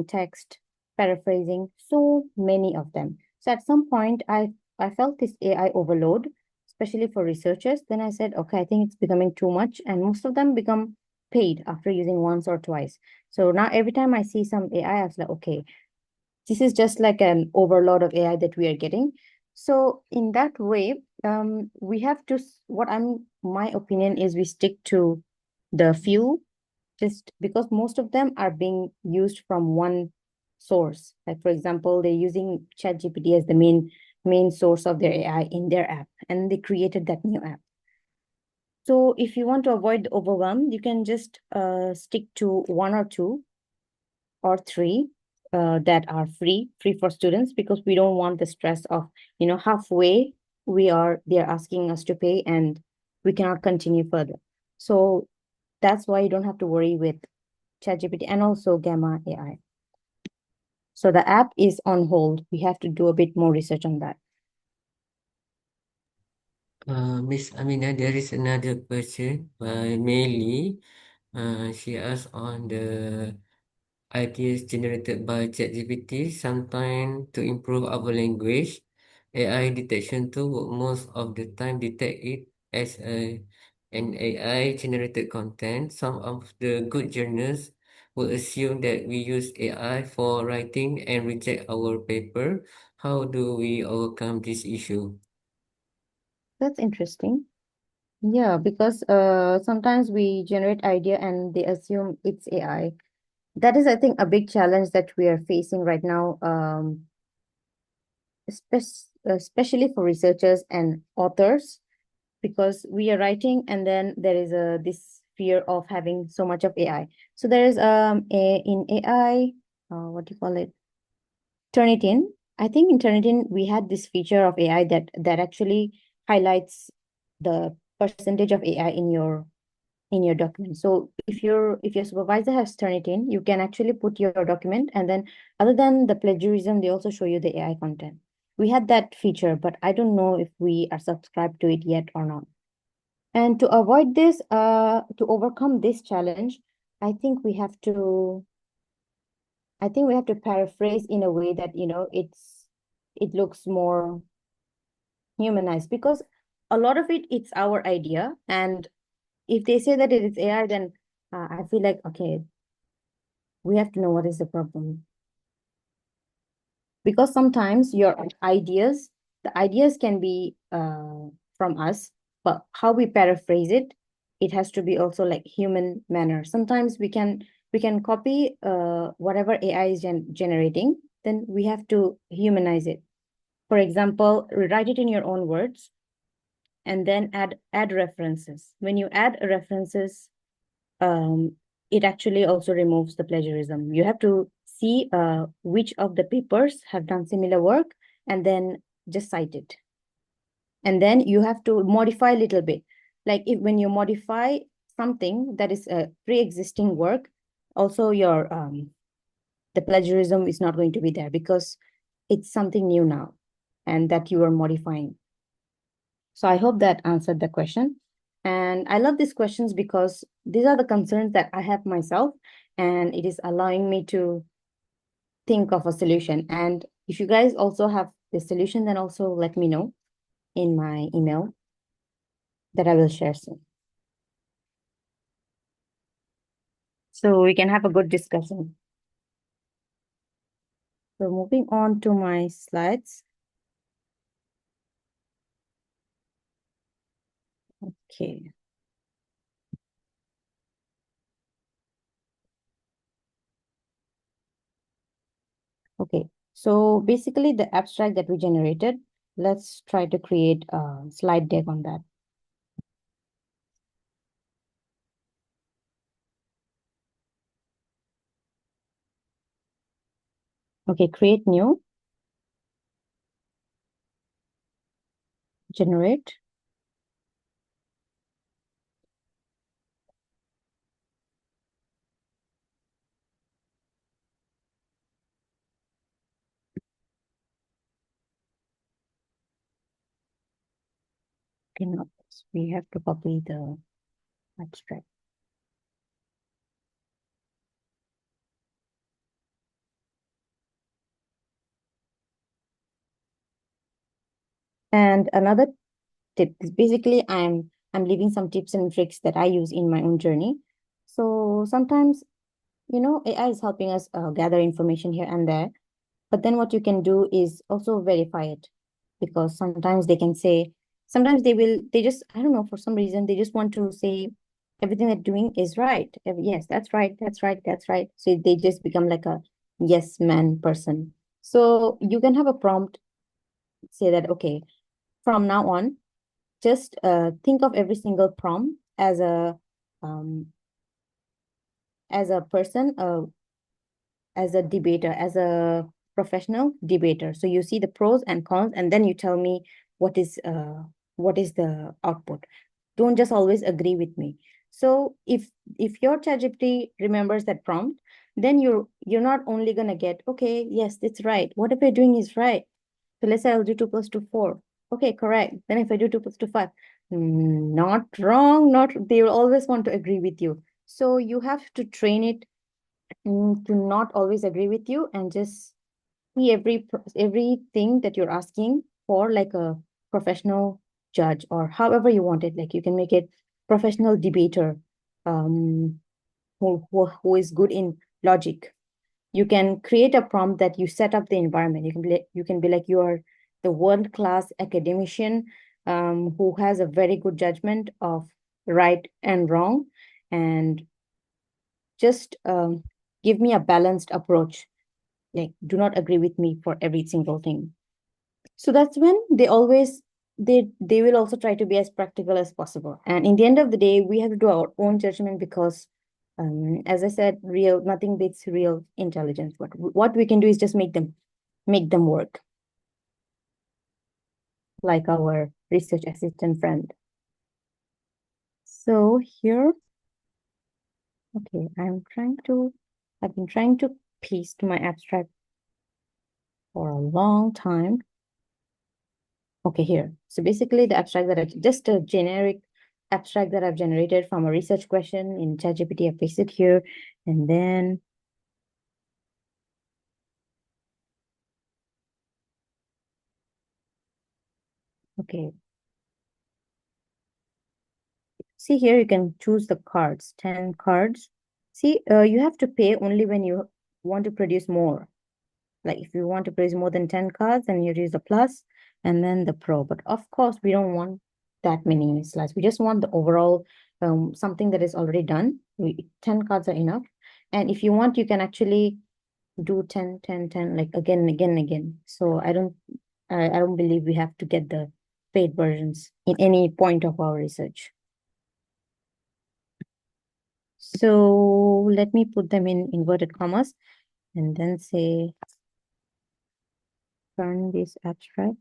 text, paraphrasing, so many of them. So at some point, I felt this AI overload, especially for researchers. Then I said, okay, I think it's becoming too much, and most of them become paid after using once or twice. So now every time I see some AI, I was like, okay, this is just like an overload of AI that we are getting. So in that way, we have to, my opinion is we stick to the few, just because most of them are being used from one source. Like, for example, they're using ChatGPT as the main source of their AI in their app, and they created that new app. So if you want to avoid the overwhelm, you can just stick to one or two or three that are free for students, because we don't want the stress of, halfway they're asking us to pay and we cannot continue further. So that's why you don't have to worry with ChatGPT and also Gamma AI. So the app is on hold. We have to do a bit more research on that. Miss Amina, there is another question by Meili. She asked on the ideas generated by ChatGPT sometimes to improve our language. AI detection tool will most of the time detect it as an AI generated content. Some of the good journalists will assume that we use AI for writing and reject our paper. How do we overcome this issue? That's interesting. Yeah, because sometimes we generate idea and they assume it's AI. That is, I think, a big challenge that we are facing right now, especially for researchers and authors, because we are writing and then there is this fear of having so much of AI. So there is in AI, what do you call it? Turnitin. I think in Turnitin we had this feature of AI that actually highlights the percentage of AI in your document. So if your supervisor has Turnitin, you can actually put your document, and then other than the plagiarism, they also show you the AI content. We had that feature, but I don't know if we are subscribed to it yet or not. And to avoid this, to overcome this challenge, I think we have to paraphrase in a way that, it looks more humanized, because a lot of it's our idea. And if they say that it is AI, then I feel like, okay, we have to know what is the problem. Because sometimes the ideas can be from us, but how we paraphrase it, it has to be also like human manner. Sometimes we can copy whatever AI is generating, then we have to humanize it. For example, rewrite it in your own words and then add references. When you add references, um, it actually also removes the plagiarism. You have to see which of the papers have done similar work and then just cite it. And then you have to modify a little bit. Like when you modify something that is a pre-existing work, also your the plagiarism is not going to be there, because it's something new now and that you are modifying. So I hope that answered the question. And I love these questions because these are the concerns that I have myself, and it is allowing me to think of a solution. And if you guys also have the solution, then also let me know in my email that I will share soon. So we can have a good discussion. So moving on to my slides. Okay. Okay. So basically the abstract that we generated, let's try to create a slide deck on that. Okay, create new, generate. Cannot. We have to copy the abstract. And another tip is basically I'm leaving some tips and tricks that I use in my own journey. So sometimes, AI is helping us gather information here and there, but then what you can do is also verify it, because sometimes they can say, sometimes they just, I don't know, for some reason, they just want to say everything they're doing is right. Yes, that's right, that's right, that's right. So they just become like a yes man person. So you can have a prompt say that, okay, from now on, just think of every single prompt um, as a person, as a debater, as a professional debater. So you see the pros and cons, and then you tell me what is the output. Don't just always agree with me. So if your ChatGPT remembers that prompt, then you're not only gonna get, okay, yes, it's right. Whatever you're doing is right. So let's say I'll do 2 plus 2, 4. Okay, correct. Then if I do 2 plus 2, 5, not wrong, not they will always want to agree with you. So you have to train it to not always agree with you and just see everything that you're asking for like a professional judge or however you want it. Like you can make it professional debater, um, who is good in logic. You can create a prompt that you set up the environment. You can be like you are the world class academician, who has a very good judgment of right and wrong, and just give me a balanced approach. Like, do not agree with me for every single thing. So that's when they will also try to be as practical as possible. And in the end of the day, we have to do our own judgment because, as I said, real nothing beats real intelligence. What we can do is just make them work, like our research assistant friend. So here, okay, I've been trying to paste my abstract for a long time. Okay, here. So basically the abstract that I've just a generic abstract that I've generated from a research question in ChatGPT. I paste it here. And then, okay. See here, you can choose the cards, 10 cards. See, you have to pay only when you want to produce more. Like if you want to produce more than 10 cards, then you use the plus and then the pro. But of course, we don't want that many slides. We just want the overall something that is already done. 10 cards are enough. And if you want, you can actually do 10, 10, 10, like again and again and again. So I don't believe we have to get the paid versions in any point of our research. So let me put them in inverted commas and then say, turn this abstract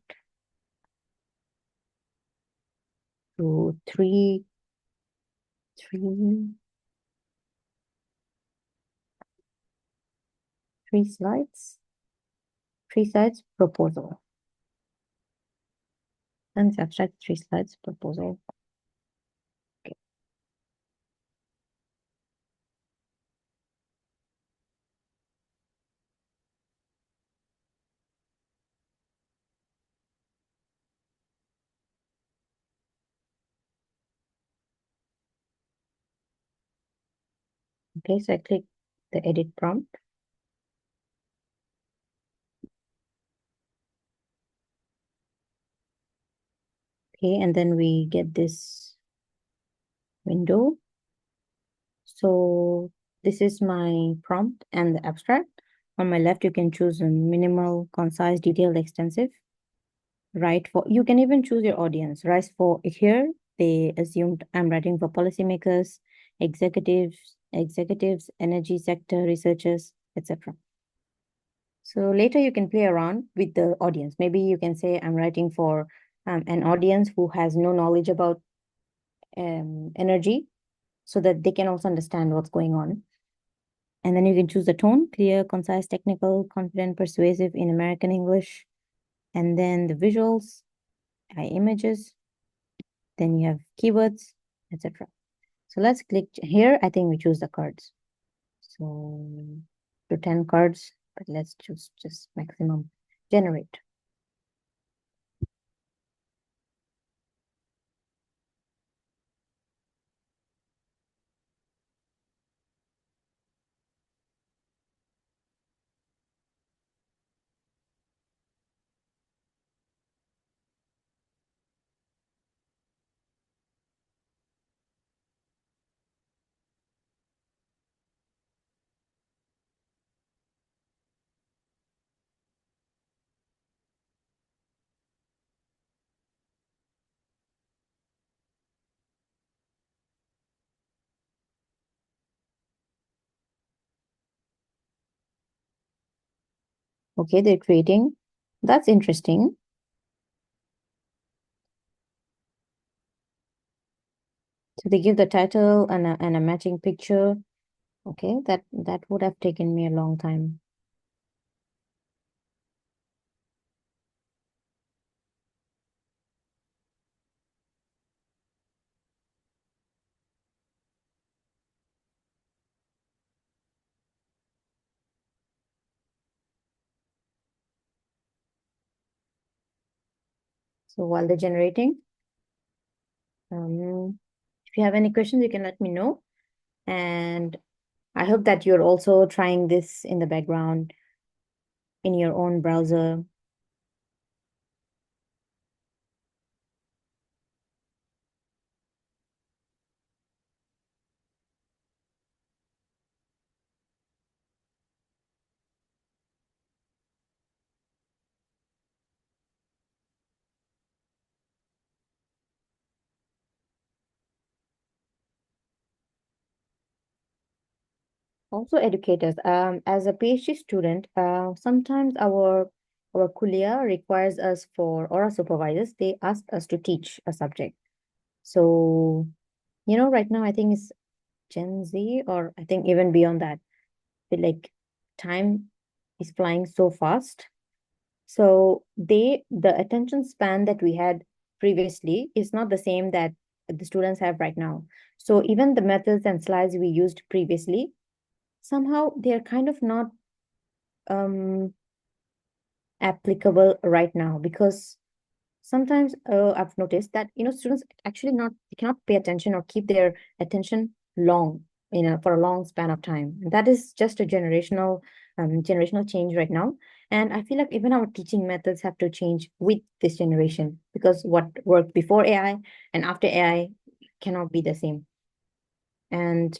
to three slides, 3 slides proposal. And abstract 3 slides proposal. Okay. Okay, so I click the edit prompt. Okay, and then we get this window. So this is my prompt and the abstract. On my left, you can choose a minimal, concise, detailed, extensive. Write for, you can even choose your audience. Write for here, they assumed I'm writing for policymakers, executives, energy sector researchers, etc. So later you can play around with the audience. Maybe you can say I'm writing for an audience who has no knowledge about energy, so that they can also understand what's going on. And then you can choose the tone, clear, concise, technical, confident, persuasive in American English. And then the visuals, images. Then you have keywords, etc. So let's click here. I think we choose the cards. So to 10 cards, but let's choose just maximum generate. Okay, they're creating. That's interesting. So they give the title and a matching picture. Okay, that would have taken me a long time. So while they're generating, if you have any questions, you can let me know. And I hope that you're also trying this in the background in your own browser. Also educators. As a PhD student, sometimes our kulia requires us for, or our supervisors, they ask us to teach a subject. So, right now I think it's Gen Z, or I think even beyond that, like time is flying so fast. So the attention span that we had previously is not the same that the students have right now. So even the methods and slides we used previously, somehow they're kind of not um applicable right now, because sometimes I've noticed that students actually not they cannot pay attention or keep their attention long for a long span of time. And that is just a generational change right now. And I feel like even our teaching methods have to change with this generation, because what worked before AI and after AI cannot be the same. And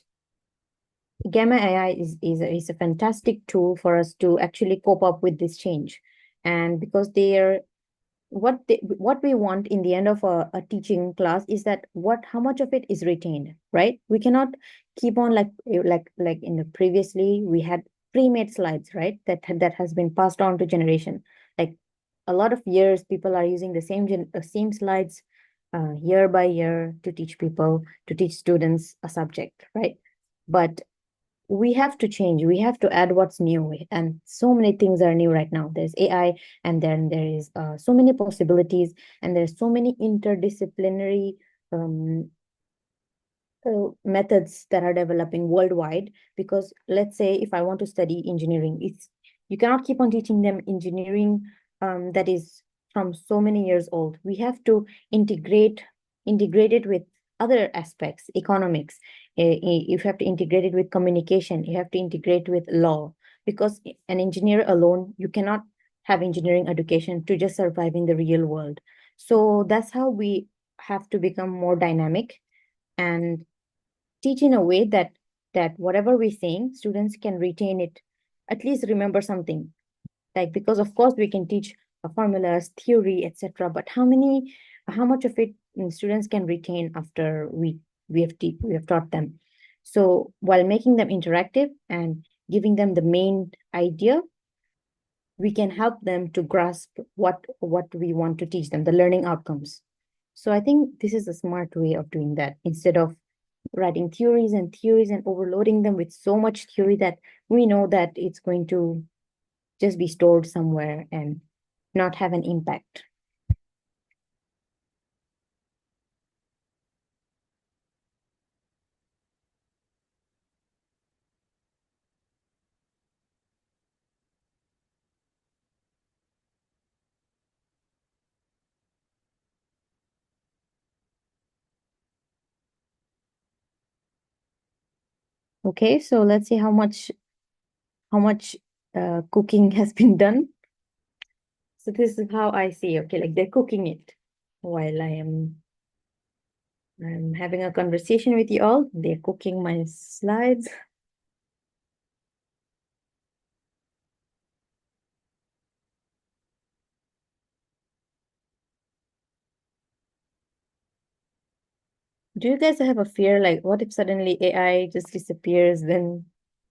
Gamma AI is a fantastic tool for us to actually cope up with this change. And because they are what we want in the end of a teaching class is that how much of it is retained, right? We cannot keep on like in the previously we had pre-made slides, right? That has been passed on to generation. Like a lot of years people are using the same slides year by year to teach students a subject, right? But we have to change. We have to add what's new. And so many things are new right now. There's AI, and then there is so many possibilities, and there's so many interdisciplinary um, methods that are developing worldwide. Because let's say if I want to study engineering, you cannot keep on teaching them engineering that is from so many years old. We have to integrate it with other aspects, economics. You have to integrate it with communication. You have to integrate with law, because an engineer alone, you cannot have engineering education to just survive in the real world. So that's how we have to become more dynamic and teach in a way that whatever we're saying, students can retain it, at least remember something. Like, because of course we can teach formulas, theory, etc., but how much of it students can retain after we have taught them. So while making them interactive and giving them the main idea, we can help them to grasp what we want to teach them, the learning outcomes. So I think this is a smart way of doing that, instead of writing theories and overloading them with so much theory that we know that it's going to just be stored somewhere and not have an impact. Okay, so let's see how much cooking has been done. So this is how I see. Okay, like they're cooking it while I'm having a conversation with you all. They're cooking my slides. Do you guys have a fear, like what if suddenly AI just disappears, then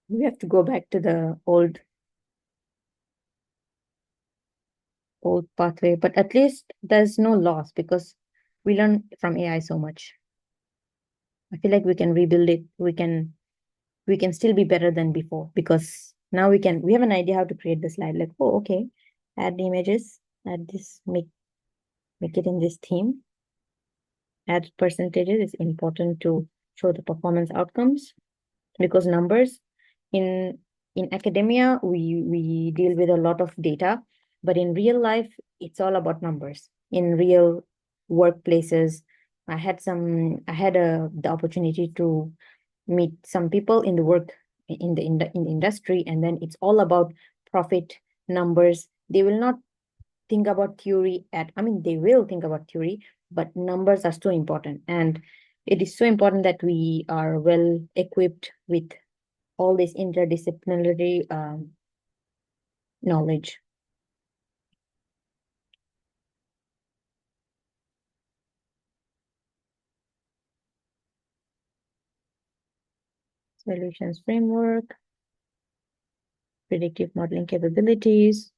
we have to go back to the old? old pathway, but at least there's no loss because we learn from AI so much. I feel like we can rebuild it. We can still be better than before because now we have an idea how to create the slide. Like, oh, okay, add the images, add this, make it in this theme, add percentages. It's important to show the performance outcomes because numbers in academia we deal with a lot of data, but in real life it's all about numbers. In real workplaces, I had the opportunity to meet some people in the work in the industry, and then it's all about profit numbers. They will not think about theory they will think about theory, but numbers are so important, and it is so important that we are well equipped with all this interdisciplinary knowledge. Solutions framework, predictive modeling capabilities,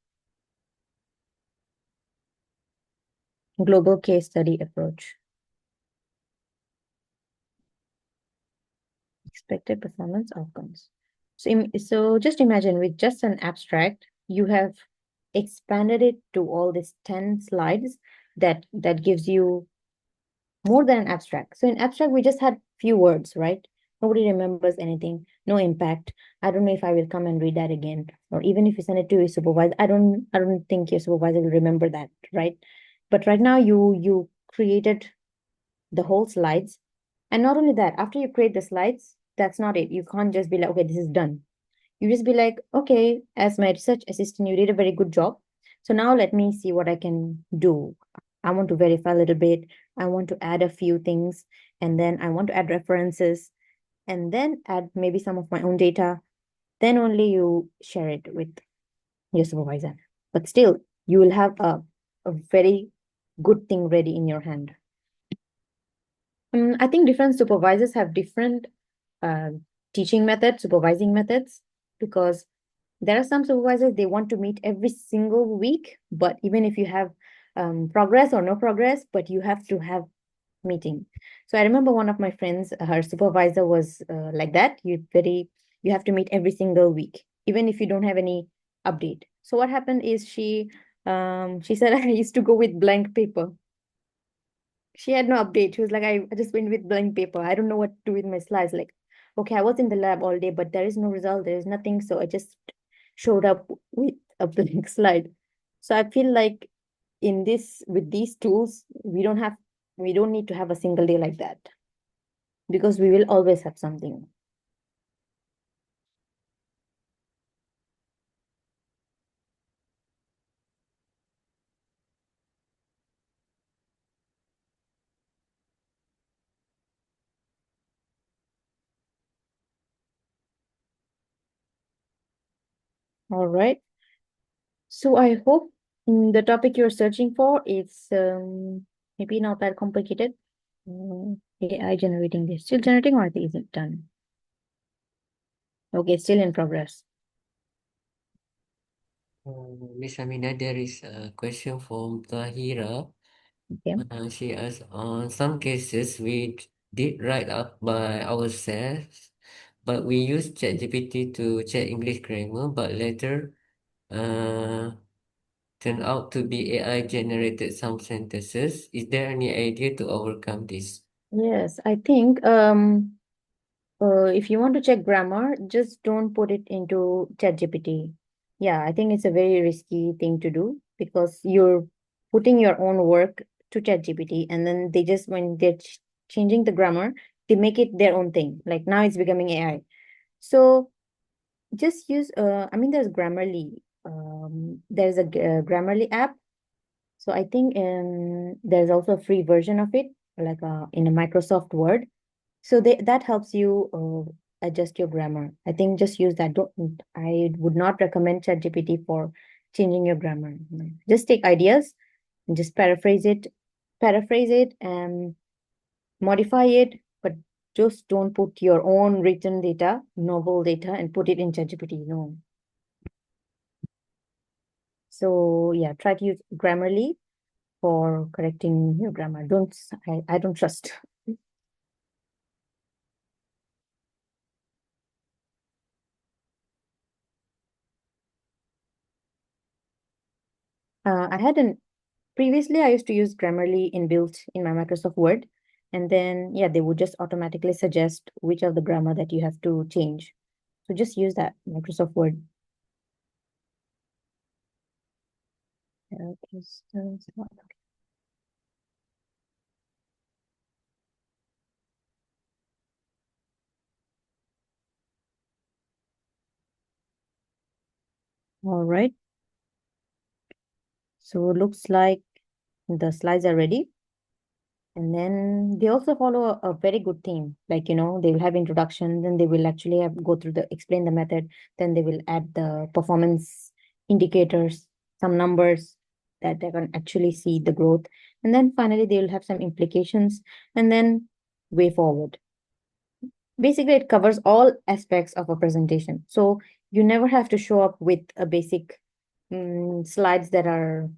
global case study approach, expected performance outcomes. So just imagine with just an abstract, you have expanded it to all these 10 slides that gives you more than an abstract. So in abstract, we just had few words, right? Nobody remembers anything, no impact. I don't know if I will come and read that again. Or even if you send it to your supervisor, I don't think your supervisor will remember that, right? But right now you created the whole slides. And not only that, after you create the slides, that's not it. You can't just be like, okay, this is done. You just be like, okay, as my research assistant, you did a very good job. So now let me see what I can do. I want to verify a little bit. I want to add a few things, and then I want to add references, and then add maybe some of my own data. Then only you share it with your supervisor. But still, you will have a very good thing ready in your hand. I think different supervisors have different uh, teaching methods, supervising methods, because there are some supervisors, they want to meet every single week, but even if you have progress or no progress, but you have to have meeting. So I remember one of my friends, her supervisor was like that. You have to meet every single week, even if you don't have any update. So what happened is she said I used to go with blank paper. She had no update. She was like, I just went with blank paper. I don't know what to do with my slides. Like, okay, I was in the lab all day, but there is no result. There is nothing. So I just showed up with a blank slide. So I feel like with these tools, we don't need to have a single day like that because we will always have something. All right. So I hope the topic you're searching for is maybe not that complicated. AI generating this. Still generating or is it done? Okay, still in progress. Miss Amina, there is a question from Tahira. Okay. She asked, on some cases we did write up by ourselves, but we used ChatGPT to check English grammar, but later uh, turned out to be AI generated some sentences. Is there any idea to overcome this? Yes, I think if you want to check grammar, just don't put it into ChatGPT. Yeah, I think it's a very risky thing to do because you're putting your own work to ChatGPT, and then they just when they're changing the grammar, they make it their own thing. Like now it's becoming AI. So just use there's Grammarly. There's a Grammarly app. So I think there's also a free version of it, like in a Microsoft Word. So that helps you adjust your grammar. I think just use that. I would not recommend ChatGPT for changing your grammar. No. Just take ideas and just paraphrase it and modify it, but just don't put your own written data, novel data, and put it in ChatGPT. No. So yeah, try to use Grammarly for correcting your grammar. I don't trust. Previously I used to use Grammarly inbuilt in my Microsoft Word. And then, yeah, they would just automatically suggest which of the grammar that you have to change. So just use that Microsoft Word. All right. So it looks like the slides are ready. And then they also follow a very good theme. Like, they will have introduction, then they will actually go through explain the method, then they will add the performance indicators, some numbers that they can actually see the growth. And then finally, they will have some implications and then way forward. Basically, it covers all aspects of a presentation. So you never have to show up with a basic slides that are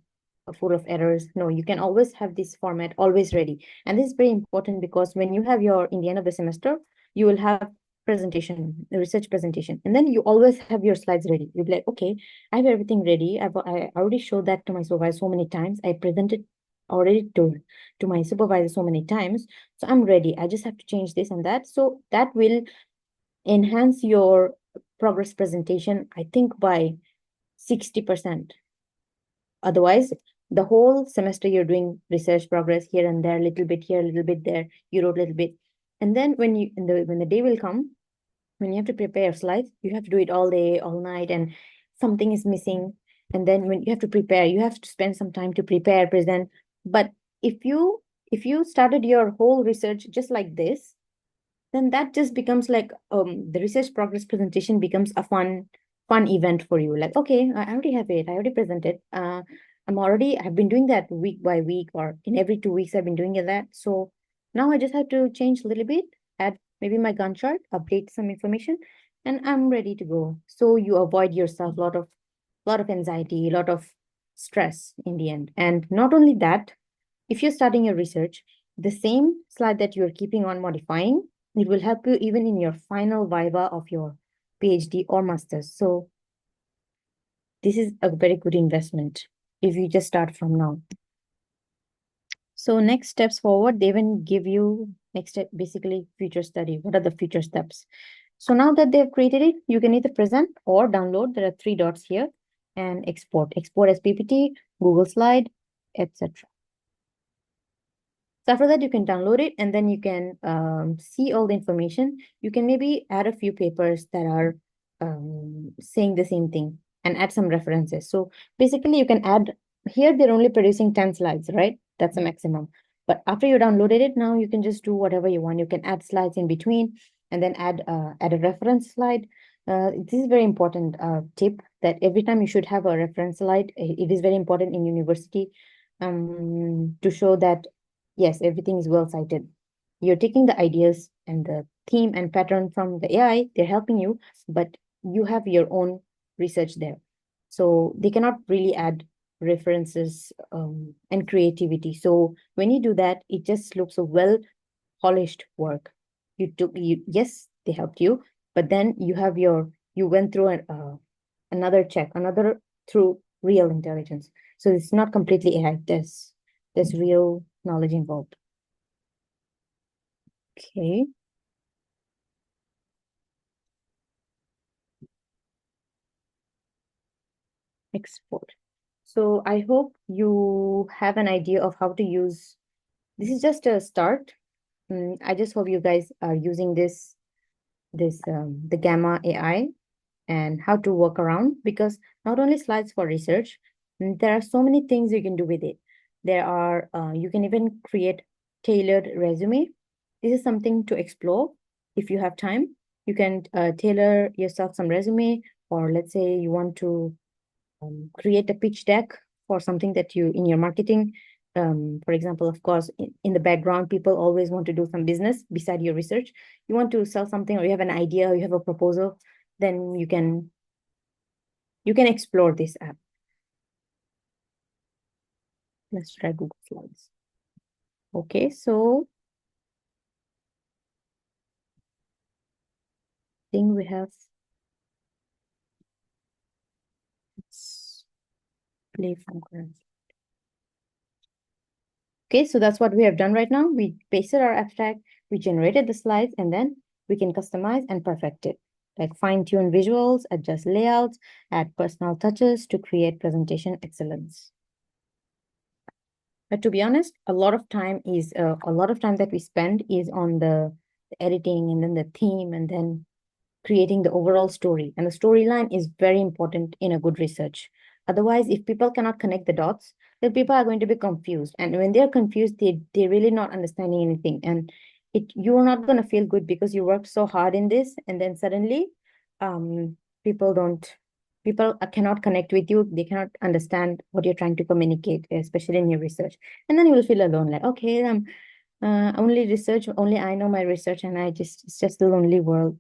full of errors. No, you can always have this format always ready. And this is very important because when you have in the end of the semester, you will have presentation, the research presentation, and then you always have your slides ready. You'll be like, okay, I have everything ready. I already showed that to my supervisor so many times. I presented already to my supervisor so many times. So I'm ready. I just have to change this and that. So that will enhance your progress presentation, I think, by 60%. Otherwise, the whole semester you're doing research progress here and there, a little bit here, a little bit there, you wrote a little bit. And then when the day will come, when you have to prepare slides, you have to do it all day, all night, and something is missing. And then when you have to prepare, you have to spend some time to prepare, present. But if you started your whole research just like this, then that just becomes like the research progress presentation becomes a fun event for you. Like, okay, I already have it, I already presented. I've been doing that week by week, or in every 2 weeks I've been doing that. So now I just have to change a little bit, add maybe my Gantt chart, update some information, and I'm ready to go. So you avoid yourself a lot of anxiety, a lot of stress in the end. And not only that, if you're starting your research, the same slide that you're keeping on modifying, it will help you even in your final viva of your PhD or master's. So this is a very good investment if you just start from now. So next steps forward, they even give you next step, basically future study. What are the future steps? So now that they've created it, you can either present or download. There are 3 dots here, and export. Export as PPT, Google Slide, etc. So after that, you can download it and then you can see all the information. You can maybe add a few papers that are saying the same thing and add some references. So basically you can add, here they're only producing 10 slides, right? That's the maximum. But after you downloaded it, now you can just do whatever you want. You can add slides in between and then add a reference slide. This is very important tip that every time you should have a reference slide. It is very important in university to show that yes, everything is well cited. You're taking the ideas and the theme and pattern from the AI, they're helping you, but you have your own research there. So they cannot really add references and creativity. So when you do that, it just looks a well polished work. Yes, they helped you, but then you went through another check, another through real intelligence. So it's not completely AI. There's real knowledge involved. Okay. Export. So I hope you have an idea of how to use. This is just a start. I just hope you guys are using the Gamma AI and how to work around, because not only slides for research, there are so many things you can do with it. You can even create tailored resume. This is something to explore if you have time. You can tailor yourself some resume, or let's say you want to create a pitch deck for something that you in your marketing. For example, of course, in the background, people always want to do some business beside your research. You want to sell something, or you have an idea, or you have a proposal, then you can explore this app. Let's try Google Slides. Okay, so I think we have, let's play from current. Okay, so that's what we have done right now. We pasted our abstract, we generated the slides, and then we can customize and perfect it. Like fine-tune visuals, adjust layouts, add personal touches to create presentation excellence. But to be honest, a lot of time that we spend is on the editing and then the theme and then creating the overall story. And the storyline is very important in a good research. Otherwise, if people cannot connect the dots, then people are going to be confused. And when they're confused, they're really not understanding anything. And you're not going to feel good because you worked so hard in this, and then suddenly um, people don't people cannot connect with you. They cannot understand what you're trying to communicate, especially in your research. And then you will feel alone, like, okay, only research, only I know my research, and it's just a lonely world.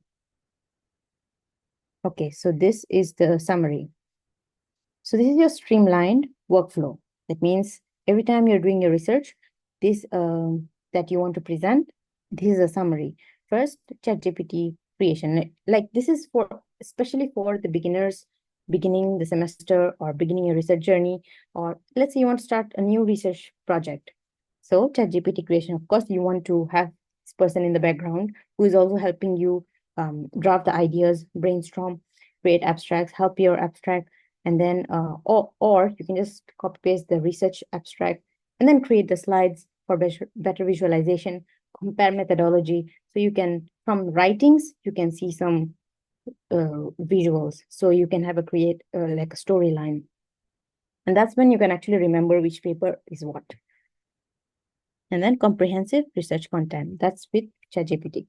Okay, so this is the summary. So this is your streamlined workflow. That means every time you're doing your research, this that you want to present, this is a summary. First, ChatGPT creation. Like this is for especially for the beginners, beginning the semester or beginning your research journey, or let's say you want to start a new research project. So ChatGPT creation, of course, you want to have this person in the background who is also helping you draft the ideas, brainstorm, create abstracts, help your abstract, and then or you can just copy paste the research abstract and then create the slides for better visualization, compare methodology. So you can, from writings, you can see some visuals. So you can have a create like a storyline. And that's when you can actually remember which paper is what. And then comprehensive research content. That's with ChatGPT.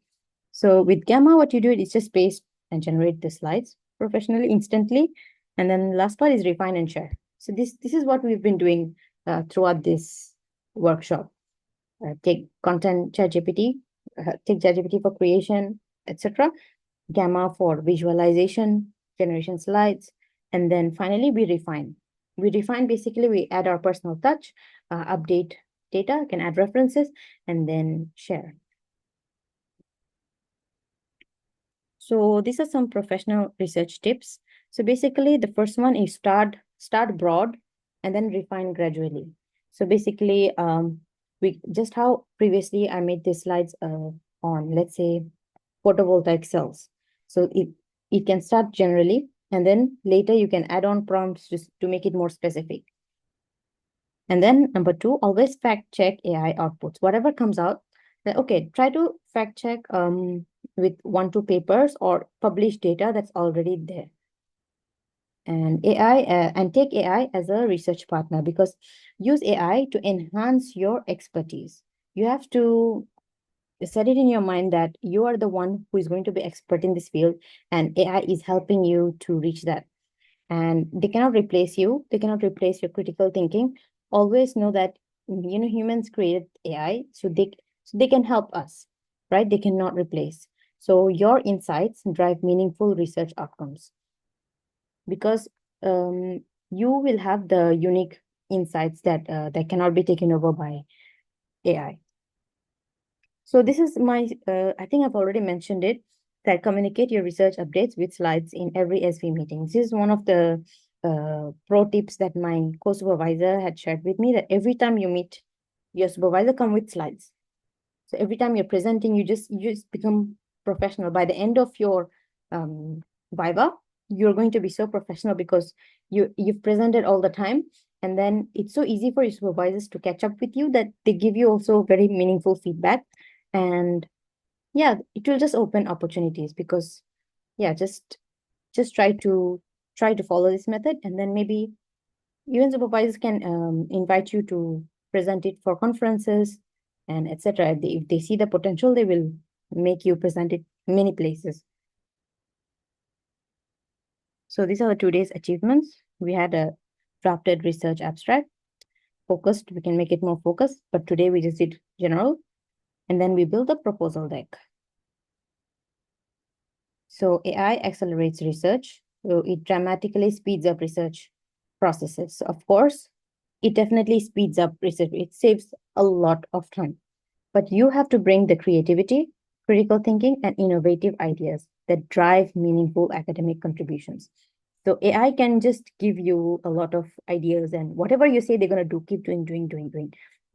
So with Gamma, what you do is just paste and generate the slides professionally, instantly. And then last part is refine and share. So this is what we've been doing throughout this workshop. Take content ChatGPT, take ChatGPT for creation, etc. Gamma for visualization, generation slides, and then finally we refine. We refine, basically we add our personal touch, update data, can add references, and then share. So these are some professional research tips. So basically the first one is start broad and then refine gradually. So basically we just how previously I made these slides on, let's say, photovoltaic cells. So it can start generally, and then later you can add on prompts just to make it more specific. And then number two, always fact check AI outputs. Whatever comes out, okay, try to fact check with 1-2 papers or published data that's already there. And and take AI as a research partner, because use AI to enhance your expertise. You have to set it in your mind that you are the one who is going to be expert in this field, and AI is helping you to reach that. And they cannot replace you. They cannot replace your critical thinking. Always know that humans created AI, so they can help us, right? They cannot replace. So your insights drive meaningful research outcomes, because you will have the unique insights that cannot be taken over by AI. So this is my, I think I've already mentioned it, that communicate your research updates with slides in every SV meeting. This is one of the pro tips that my co-supervisor had shared with me, that every time you meet your supervisor, come with slides. So every time you're presenting, you just become professional. By the end of your Viva, you're going to be so professional because you've presented all the time. And then it's so easy for your supervisors to catch up with you that they give you also very meaningful feedback. And yeah, it will just open opportunities, because yeah, just try to follow this method, and then maybe even supervisors can invite you to present it for conferences and etc. If they see the potential, they will make you present it many places. So these are the today's achievements. We had a drafted research abstract, focused. We can make it more focused, but today we just did general, and then we built a proposal deck. So AI accelerates research. So it dramatically speeds up research processes. So of course, it definitely speeds up research. It saves a lot of time. But you have to bring the creativity, critical thinking, and innovative ideas that drive meaningful academic contributions. So AI can just give you a lot of ideas, and whatever you say they're going to do, keep doing.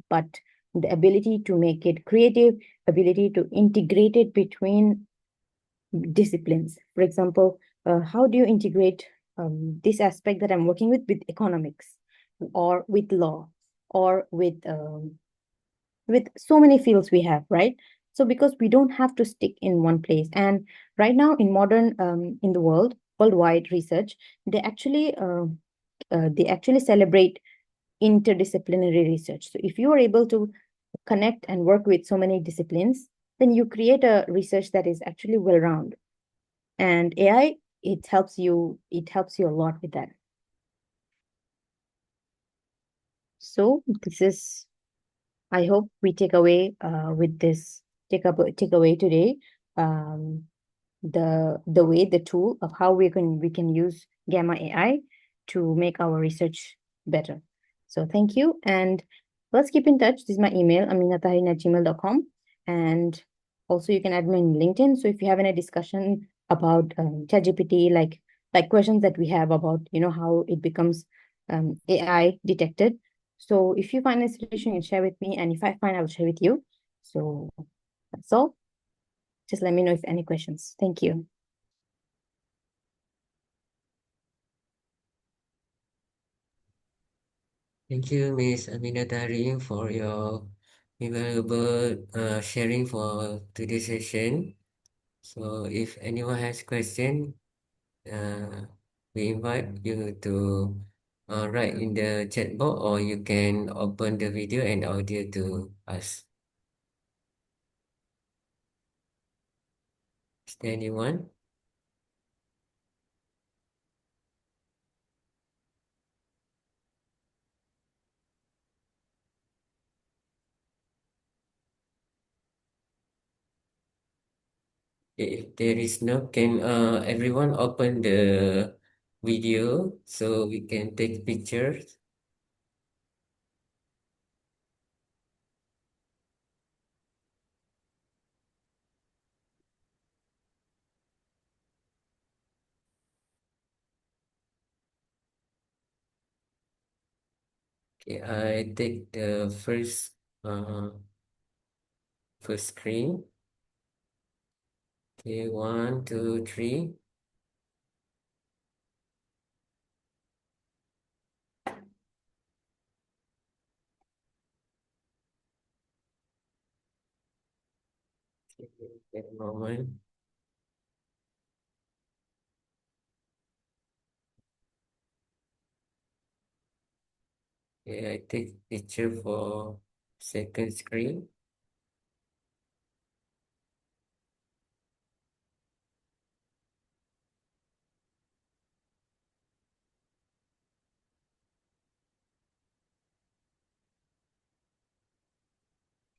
But the ability to make it creative, ability to integrate it between disciplines. For example, how do you integrate this aspect that I'm working with economics, or with law, or with so many fields we have, right? So because we don't have to stick in one place. And right now in modern in the worldwide research, they actually celebrate interdisciplinary research. So if you are able to connect and work with so many disciplines, then you create a research that is actually well rounded. And AI, it helps you a lot with that. So this is, I hope we take away with this take away today, um, the way, the tool of how we can use Gamma AI to make our research better. So thank you, and let's keep in touch. This is my email, aminatahin@gmail.com, and also you can add me on LinkedIn. So if you have any discussion about ChatGPT, like questions that we have about how it becomes AI detected. So if you find a solution, you can share with me, and if I find, I will share with you. So that's all. Just let me know if any questions. Thank you. Thank you, Miss Aminatari, for your invaluable sharing for today's session. So if anyone has question, uh, we invite you to write in the chat box, or you can open the video and audio to us. Is there anyone? If there is no, can everyone open the video so we can take pictures? Okay, I take the first screen. Okay, 1, 2, 3. Okay, wait a moment. Okay, I take picture for second screen.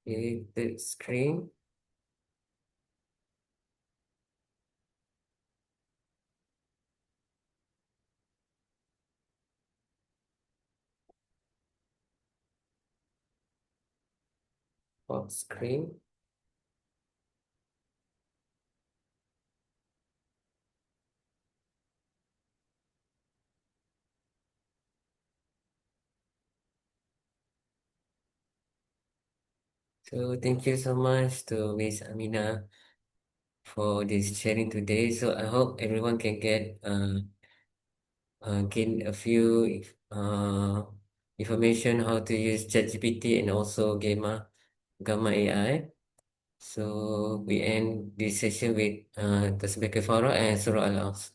Okay, third screen. Fourth screen. So thank you so much to Miss Amina for this sharing today. So I hope everyone can gain a few information how to use ChatGPT and also Gamma AI. So we end this session with Tasbih Kafara and Surah Al-Asr.